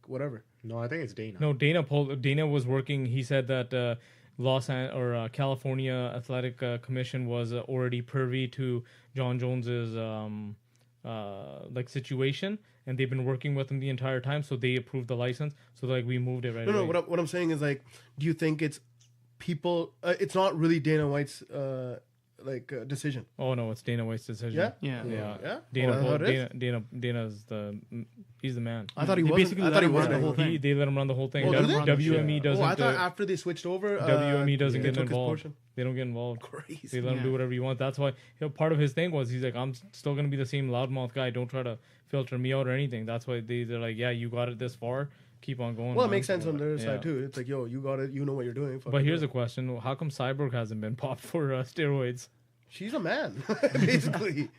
whatever? No, I think it's Dana. no, Dana was working. He said that California Athletic Commission was already privy to John Jones's situation, and they've been working with him the entire time. So they approved the license. So we moved it right away. No. What I'm saying is, do you think it's people? It's not really Dana White's decision. Oh no, it's Dana White's decision. Yeah? Yeah. Yeah? Dana, Oh, that's how it is? Dana's he's the man. I thought he They was. basically I let thought he him was. run the whole thing. They let him run the whole thing. Oh, do they? WME doesn't. Oh, I thought after they switched over, WME doesn't they get took his involved. portion. They don't get involved. Crazy. They let him do whatever you want. That's why part of his thing was he's like, I'm still gonna be the same loudmouth guy. Don't try to filter me out or anything. That's why they're like, yeah, you got it this far. Keep on going. Well, it man. makes sense on their Yeah. side too. It's like, yo, you got it. You know what you're doing. But here's a question: how come Cyborg hasn't been popped for steroids? she's a man, basically.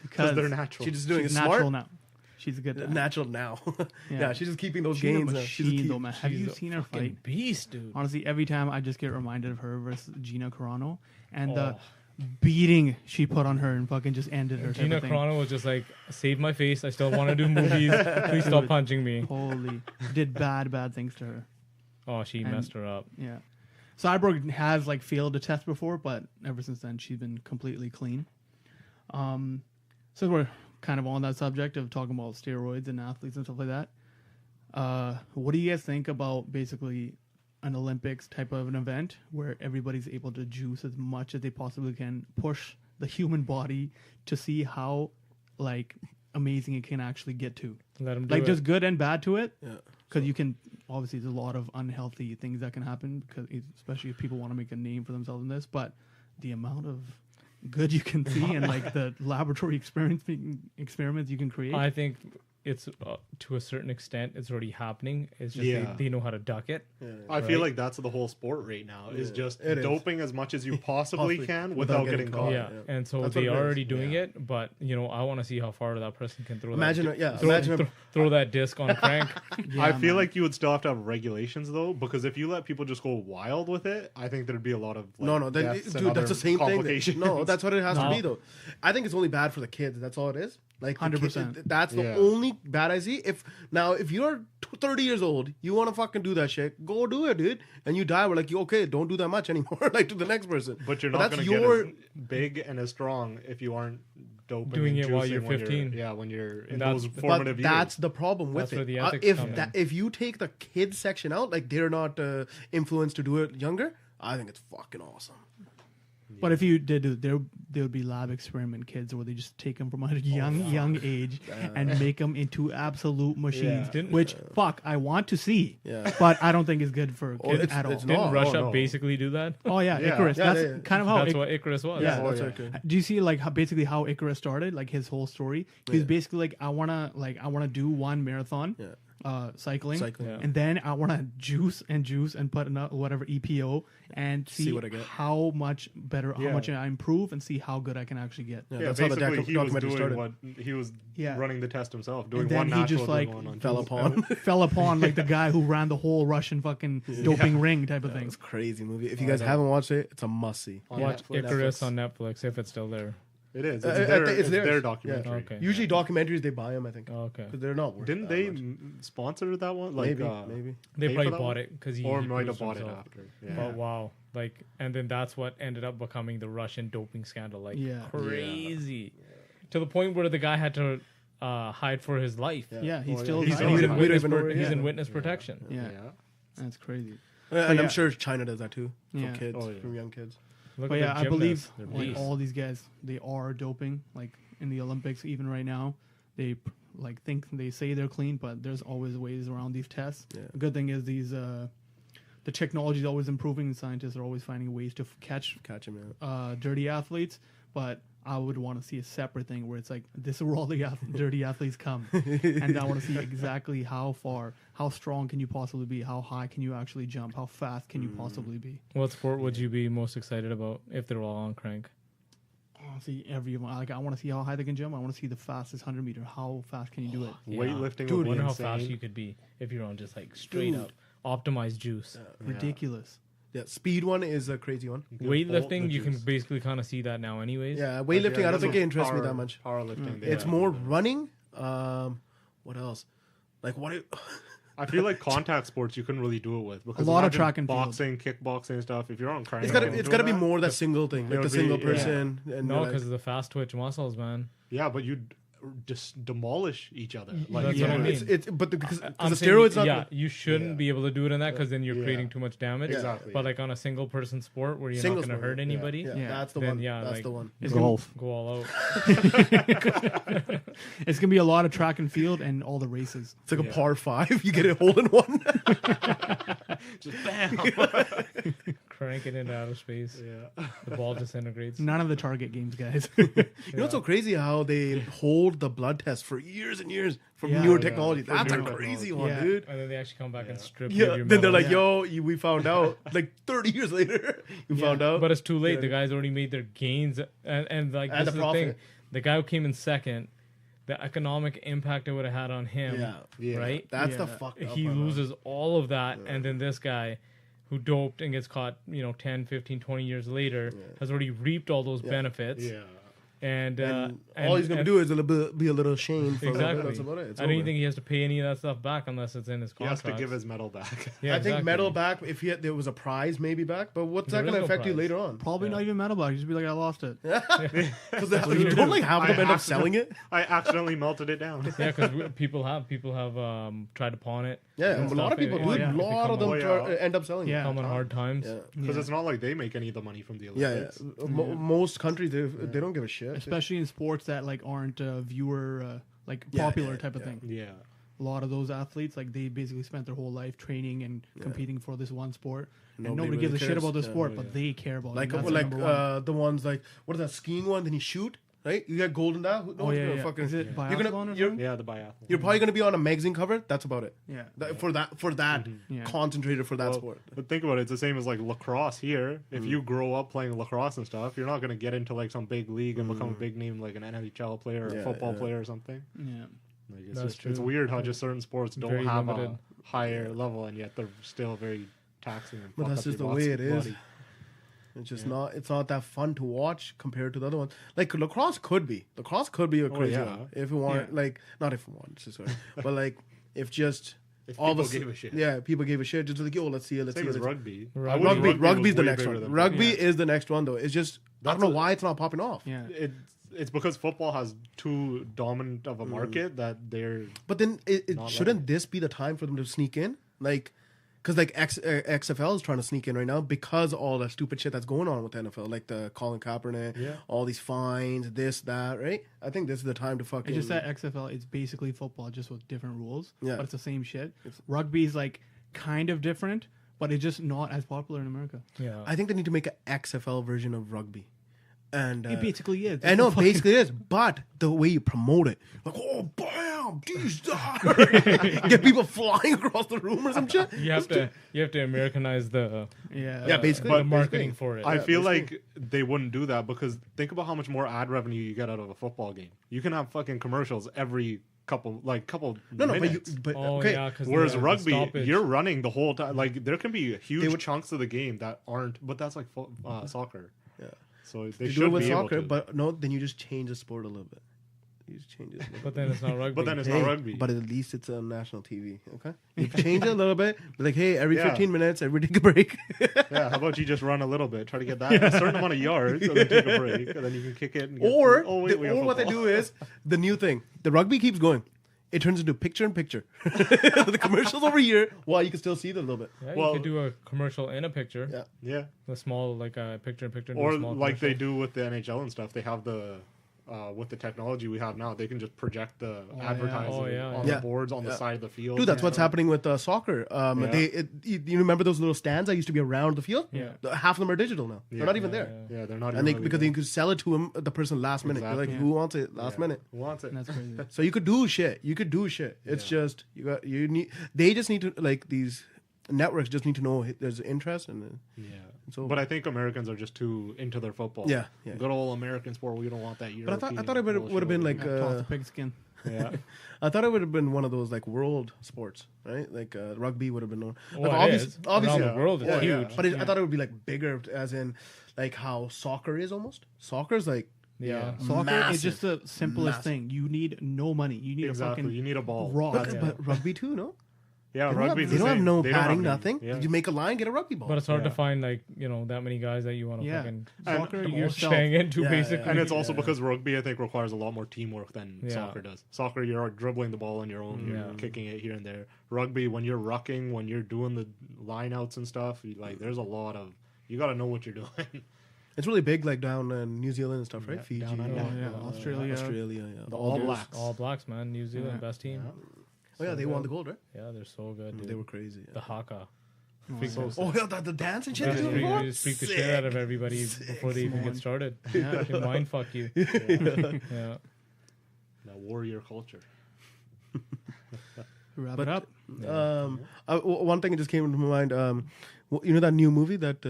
because they're natural. She's just doing She's it natural smart. now. She's a good. Natural now. Yeah. Yeah, she's just keeping those She's a gains. machine, though, man. Have you She's a seen her fucking fight? beast, dude. Honestly, every time I just get reminded of her versus Gina Carano and the Oh. beating she put on her and fucking just ended her. type Gina of thing. Carano was just like, save my face. I still want to do movies. Please stop punching me. Holy, did bad things to her. Oh, she And- messed her up. Yeah. Cyborg has failed a test before, but ever since then she's been completely clean. So we're kind of on that subject of talking about steroids and athletes and stuff like that. What do you guys think about basically an Olympics type of an event where everybody's able to juice as much as they possibly can, push the human body to see how amazing it can actually get to? Let him do it. There's good and bad to it. Yeah. Because you can, obviously, there's a lot of unhealthy things that can happen, because especially if people want to make a name for themselves in this. But the amount of good you can see and the laboratory experiments you can create. I think it's to a certain extent it's already happening. It's just Yeah. they know how to duck it. I feel like that's the whole sport right now is just It is. doping as much as you possibly Possibly. can Without without getting getting caught. caught. Yeah. yeah. And so That's they what it are is. already doing it, but I want to see how far that person can throw. Imagine, that, imagine. throw that disc on crank. Yeah, I feel man. like you would still have to have regulations though, because if you let people just go wild with it, I think there'd be a lot of No, deaths and dude, other that's the same thing. complications. No, that's what it has to No. be, though. I think it's only bad for the kids. That's all it is. 100%. That's the Yeah. only bad I see. If you're 30 years old, you want to fucking do that shit, go do it, dude. And you die, we're like, okay, don't do that much anymore, to the next person. But you're not that's going to your. get as big and as strong if you aren't doping Doing and it while juicing you're when 15. when you're in That's- those but formative But years. that's the problem with That's where it. the ethics come in. If you take the kids section out, they're not influenced to do it younger, I think it's fucking awesome. But if you did, there would be lab experiment kids where they just take them from a young age and make them into absolute machines. Yeah. Which I want to see. Yeah. But I don't think is good for kids it's- at all. it's Didn't No, Russia no. basically do that? Oh yeah, Yeah. Icarus. Yeah, That's yeah. kind of how. That's what Icarus was. Yeah. That's yeah. okay. Do you see basically how Icarus started? His whole story. He was basically I wanna do one marathon. Yeah. Cycling, Cycling. Yeah. and then I want to juice and put enough whatever EPO and see what I get. how much better, how Yeah. much I improve, and see how good I can actually get. Yeah, Yeah, that's how the basically he was documentary doing started. what he was Yeah. running the test himself, doing And then one he natural, just, doing one on Fell upon. Fell upon the guy who ran the whole Russian fucking doping ring type of thing. It's a crazy movie. If you guys haven't watched it, it's a must see. on Watch Netflix. Icarus on Netflix if it's still there. It is. It's, I their, think it's theirs. their Yeah. documentary. Okay. Usually documentaries they buy them, I think, Oh, okay. because they're not worth. Didn't that they much. sponsor that one? Maybe. They pay for probably that bought one? it because he Or he might have produced bought it himself. after. Yeah. But wow, and then that's what ended up becoming the Russian doping scandal. Yeah. Crazy, to the point where the guy had to hide for his life. Yeah, he's Oh, still. yeah. He's, We he's don't in even witness, know where he he's is. in witness protection. Yeah. That's crazy. And yeah. I'm sure China does that too for Yeah. kids, Oh, yeah. from young kids. Look But at yeah, the I believe gymnasts. They're beasts. all these guys, they are doping. In the Olympics, even right now, they think they say they're clean, but there's always ways around these tests. Yeah. The good thing is the the technology is always improving, and scientists are always finding ways to catch him. dirty athletes. But I would want to see a separate thing where it's like, this is where all the dirty athletes come. And I want to see exactly how strong can you possibly be? How high can you actually jump? How fast can you possibly be? What sport would you be most excited about if they're all on crank? I want to see everyone. Like, I want to see how high they can jump. I want to see the fastest 100 meter. How fast can you do it? Weightlifting Dude, would be wonder how insane. fast you could be if you're on just like straight up optimized juice. Ridiculous. Yeah, speed one is a crazy one. Weightlifting, you can basically kind of see that now, anyways. Yeah, weightlifting, I don't think it interests me that much. Powerlifting. It's more running. What else? Like what? I feel like contact sports you couldn't really do it with because A lot of imagine track and field. boxing, kickboxing, and stuff. If you're on crank, It's gotta be more that single thing, like the single person. And No, you're like- because of the fast twitch muscles, man. Yeah, but you'd just demolish each other. Like That's what I mean. it's but because I'm the saying, steroids not. yeah, you shouldn't be able to do it in that because then you're Yeah. creating too much damage. Exactly. But like on a single person sport where you're Single not going to sport, hurt anybody, Yeah, Yeah. that's the Then, one. yeah, That's like- the one. It's golf. go all out. It's gonna be a lot of track and field and all the races. It's like a par 5. You get a hole in one. just bam. Crank it into outer space. Yeah. The ball disintegrates. None of the target games, guys. You know what's so crazy? How they hold the blood test for years and years from Yeah. newer Yeah, technology. for That's a newer crazy technology. one, Yeah. dude. And then they actually come back and strip you Yeah. of your Then they're medal. like, "Yo, we found out." Like 30 years later, you found out. But it's too late. Yeah. The guys already made their gains, and like And this the is the thing. profit. The guy who came in second, the economic impact it would have had on him, Yeah. right? That's the Yeah. fucked up He part, man. loses all of that, and then this guy who doped and gets caught, 10, 15, 20 years later has already reaped all those benefits. Yeah. And, And all he's gonna do is be a little ashamed for a little bit. exactly. That's about it. It's I don't over. even think he has to pay any of that stuff back unless it's in his He has contract. to give his medal back. Yeah, I think exactly. medal back if there was a prize maybe back, but what's There that is gonna no affect you prize. later on? Probably not even metal block. You just be like, I lost it. Because you don't like have them end up selling it. I accidentally melted it down. Yeah, because people have tried to pawn it. Yeah, and a lot of stuff. people, It- dude. it A lot of come them on- yeah. end up selling Yeah. it. come on hard times. Yeah. Because Yeah. it's not like they make any of the money from the Yeah, Olympics. Most countries they don't give a shit. Especially in sports that like aren't viewer popular type of thing. Yeah. A lot of those athletes, like they basically spent their whole life training and competing for this one sport, and Nobody nobody really gives a shit cares. about the Yeah. sport, but they care about like it. That's number one. the ones like what is that skiing one? Then you shoot, right? You get gold in that. No Oh one's yeah, gonna yeah. fucking. Is it You're biathlon gonna or you're, something? Yeah, the biathlon. you're probably gonna be on a magazine cover. That's about it. Yeah. For that Yeah. concentrated for that Well, sport. But think about it. It's the same as like lacrosse here. If you grow up playing lacrosse and stuff, you're not going to get into like some big league and become a big name like an NHL player or a Yeah, football yeah. player or something. Yeah. Like, it's That's just, it's true. weird how just certain sports don't Very have limited. a higher level and yet they're still very taxing. And But fuck that's up just the your way it is. body. It's just not. It's not that fun to watch compared to the other ones. Like lacrosse could be. Lacrosse could be a crazy yeah. one if you want. Yeah. Like not if you want. Sorry, but like if just If all of people us gave a shit. Yeah, people gave a shit. Just like let's see it. Let's Same see as it. rugby. Rugby. I wish Rugby's was the way next bigger one. than Rugby Yeah. is the next one though. It's just I don't know why it's not popping off. Yeah. It's because football has too dominant of a market that they're But then Not shouldn't this be the time for them to sneak in? Like, because like XFL is trying to sneak in right now because all that stupid shit that's going on with the NFL, like the Colin Kaepernick, Yeah. all these fines, this, that, right? I think this is the time to fucking. It's just that XFL, it's basically football, just with different rules. Yeah. But it's the same shit. Rugby's like kind of different, but it's just not as popular in America. Yeah. I think they need to make an XFL version of rugby. And It basically is. I know, It's fucking- basically it is, but the way you promote it, like, oh, bam, get people flying across the room or some shit. You have to Americanize the Yeah. basically. the marketing for it. I feel like they wouldn't do that because think about how much more ad revenue you get out of a football game. You can have fucking commercials every couple No, minutes. but oh okay. yeah, because Whereas the rugby, stoppage. you're running the whole time. Like there can be huge would- chunks of the game that aren't, but that's like soccer. Yeah. So they You should do it with be able soccer, to. but no, then you just change the sport a little bit. You just change it. But then it's not rugby. But then it's Hey, not rugby. But at least it's on national TV. Okay, you change it a little bit. Be like, hey, every Yeah. 15 minutes, everybody take a break. Yeah, how about you just run a little bit, try to get that a certain amount of yards, and then take a break, and then you can kick it. And get or we have or what they football. do is the new thing. The rugby keeps going. It turns into picture in picture. The commercials over here, while you can still see them a little bit. Yeah, Well- you could do a commercial in a picture. Yeah. Yeah, A small like a picture in picture. or small like they commercial. do with the NHL and stuff. They have the with the technology we have now, they can just project the advertising on Yeah. the boards on the side of the field. Dude, that's what's happening with soccer. You remember those little stands that used to be around the field? Yeah. Half of them are digital now. They're not even there. Yeah, they're not. And even because you could sell it to him, the person last minute. You're like, Exactly. who wants it last minute? Who wants it? And that's crazy. So you could do shit. It's just they just need to, like, these networks just need to know there's interest and so. But I think Americans are just too into their football. Yeah. Good old American sport. We don't want that. But European I thought it would have been like Toss the pigskin. yeah. I thought it would have been one of those like world sports, right? Like rugby would have been known. Well, Like, it is. obviously, Around the world, it's huge. But I thought it would be like bigger, as in like how soccer is almost. Soccer's like Yeah. Soccer massive. is just the simplest Massive. thing. You need no money. You need Exactly. a fucking You need a ball. rock. but rugby too, no? Yeah, They don't rugby. have, they don't have no padding, nothing. Yeah. You make a line, get a rugby ball. But it's hard to Yeah. find like that many guys that you want to Yeah. fucking Soccer, you're yourself. bang into Yeah, basically. And it's also because rugby, I think, requires a lot more teamwork than Yeah. soccer does. Soccer, you're dribbling the ball on your own, you're Yeah. kicking it here and there. Rugby, when you're rucking, when you're doing the line outs and stuff, there's a lot of, you got to know what you're doing. It's really big, like down in New Zealand and stuff, right? Yeah, Fiji, down under. Australia. Yeah. The All Blacks. All Blacks, man. New Zealand, Yeah. best team. Oh yeah, So they won good. the gold, right? Yeah, they're so good, dude. They were crazy. The haka. Oh, Oh yeah, the dance and shit. Yeah, they just do freak, before? they just freak the shit out of everybody before they even get started. Yeah. They mind fuck you. Yeah. Yeah. That warrior culture. Wrap it up. One thing that just came into my mind. You know that new movie that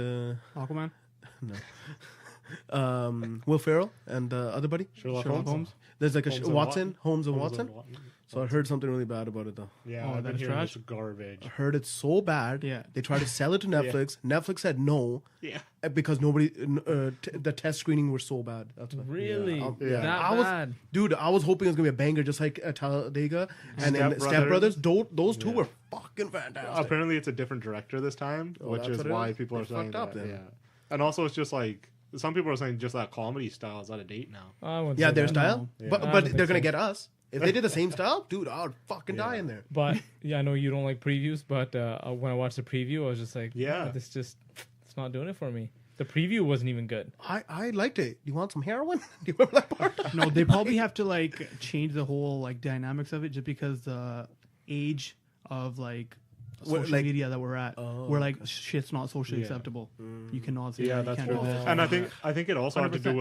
Aquaman. Will Ferrell and the other buddy? Sherlock Sherlock Holmes. Holmes. There's like a Holmes and Watson, Holmes and Holmes Watson. and So I heard something really bad about it though. Yeah, Oh, I've that been is hearing trash? it's garbage. I heard it's so bad. Yeah. They tried to sell it to Netflix. Netflix said no Yeah. because nobody. The test screening were so bad. That's why. Really? Yeah. That I was, bad? dude. I was hoping it was gonna be a banger, just like Talladega and then Step Step Brothers. Brothers. Those two were fucking fantastic. Apparently, it's a different director this time, Oh, which that's is what it why is? people are They saying fucked up that. then. Yeah. And also, it's just like, some people are saying just that comedy style is out of date now. I wouldn't Yeah, say their that. style. Yeah. But I don't but think they're gonna so. get us if they did the same style, dude. I would fucking die in there. But yeah, I know you don't like previews, but when I watched the preview, I was just like, Yeah. it's not doing it for me. The preview wasn't even good. I liked it. Do you want some heroin? Do you remember that part? No, they probably have to like change the whole like dynamics of it just because the age of like social like- media that we're at, Oh, where like shit's not socially Yeah. acceptable. You cannot say Yeah, that. You that's can't true. do this. And I think it also had to do 100%.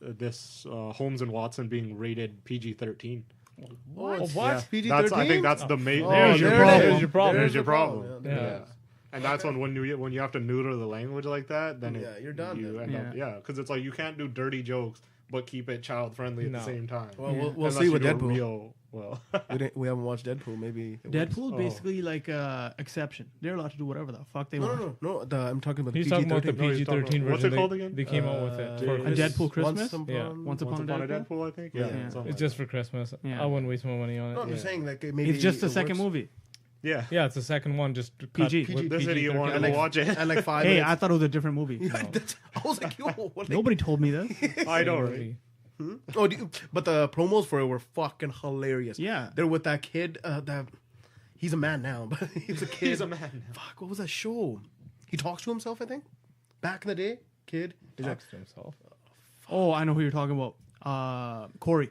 with this Holmes and Watson being rated PG-13. What? What? What? PG-13? I think that's the main. Oh, There's your there it problem. is. There's your problem. There's your the problem. problem. Yeah. Yeah. And that's when you have to neuter the language like that, then Yeah, you're done You then. end up, Yeah. because it's like you can't do dirty jokes but keep it child friendly at No. the same time. Well, Yeah. we'll Unless see you with do it Deadpool. Real, We haven't watched Deadpool. Maybe it Deadpool works. is basically like a exception. They're allowed to do whatever the fuck they want. No. I'm talking about the He's talking about the PG-13. No, he's PG-13 talking version. about- what's it called again? They came out with it. For A Deadpool Christmas? Once upon, Yeah. Once upon a Deadpool? I think. Yeah. Yeah. something It's like just that. for Christmas. Yeah. I wouldn't waste my money on it. No, I'm Yeah. just saying like maybe It's just the it second works. movie. Yeah. Yeah, it's the second one. Just cut PG. with This idiot wanted And to like, watch it. and like 5 Hey, minutes. I thought it was a different movie. I was like, yo, what? Nobody told me this. I know, right? Movie. Oh, but the promos for it were fucking hilarious. Yeah. They're with that kid. He's a man now, but he's a kid. He's a man. Fuck, what was that show? He talks to himself, I think. Back in the day, kid. He's like, Talks to himself. Oh, I know who you're talking about. Corey.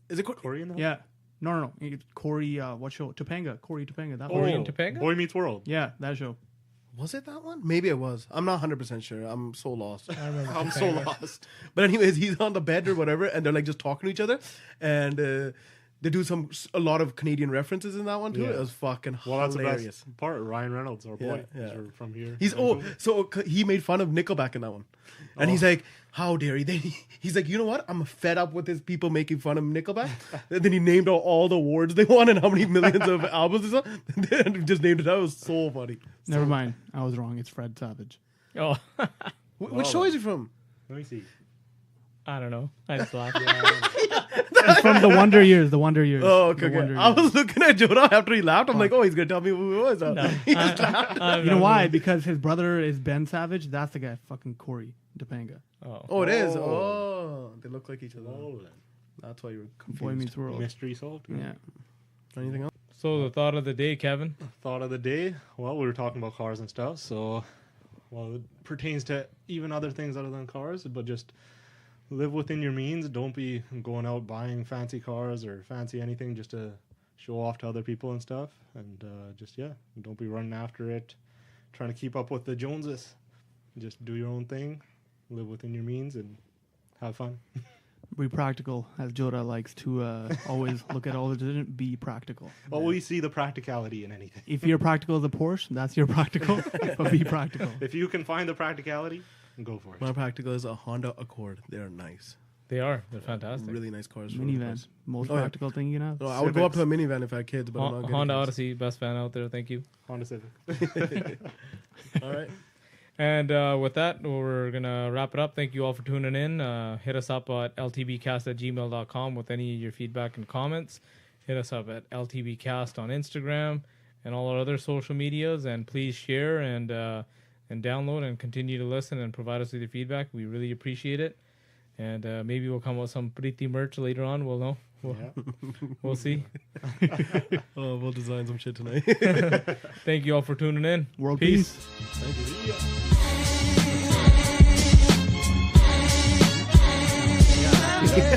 is it? Corey in the Yeah. No. It's Corey, what show? Topanga. Corey Topanga. That Corey one. in Topanga? Boy Meets World. Yeah, that show. Was it that one? Maybe it was. I'm not 100% sure. I'm so lost. I remember. I'm so Topanga. lost. But anyways, he's on the bed or whatever, and they're like just talking to each other, and they do a lot of Canadian references in that one too. Yeah. It was fucking Well, that's hilarious. the best part. Ryan Reynolds, our boy. Yeah, yeah. He's from here. He's he made fun of Nickelback in that one, and he's like, "How dare he?" Then he's like, "You know what? I'm fed up with his people making fun of Nickelback." And then he named all the awards they won and how many millions of albums and stuff. And then just named it. That was so funny. Never mind. I was wrong. It's Fred Savage. Oh, Which show is he from? Let me see. I don't know. I just laughed. It's from the Wonder Years. The Wonder Years. Oh, okay. The Wonder I Years. was looking at Jonah after he laughed. I'm like, oh, he's gonna tell me who it was. He just laughed. You know why? Because his brother is Ben Savage. That's the guy. Fucking Corey Topanga. Oh. Oh, it is. Oh. Oh, they look like each other. Oh, That's why you were confused. Boy Meets World. mystery solved. Yeah. Anything else? So the thought of the day, Kevin. Thought of the day. Well, we were talking about cars and stuff, so it pertains to even other things other than cars, but just live within your means. Don't be going out buying fancy cars or fancy anything just to show off to other people and stuff. And don't be running after it, trying to keep up with the Joneses. Just do your own thing, live within your means, and have fun. Be practical, as Joda likes to always look at all the. Be practical. Always see the practicality in anything. If you're practical as a Porsche, that's your practical. But be practical. If you can find the practicality, go for it. My practical is a Honda Accord. They're nice. They are. They're fantastic. Really nice cars. Minivan. Most practical thing you can have. No, I would go up to a minivan if I had kids, but I'm not getting Honda kids. Odyssey, best fan out there. Thank you. Honda Civic. All right. And with that, we're going to wrap it up. Thank you all for tuning in. Hit us up at ltbcast@gmail.com with any of your feedback and comments. Hit us up at ltbcast on Instagram and all our other social medias. And please share and download and continue to listen and provide us with your feedback. We really appreciate it. And maybe we'll come up with some pretty merch later on. We'll know. We'll see. Oh, we'll design some shit tonight. Thank you all for tuning in. World peace. Thank you. Yeah.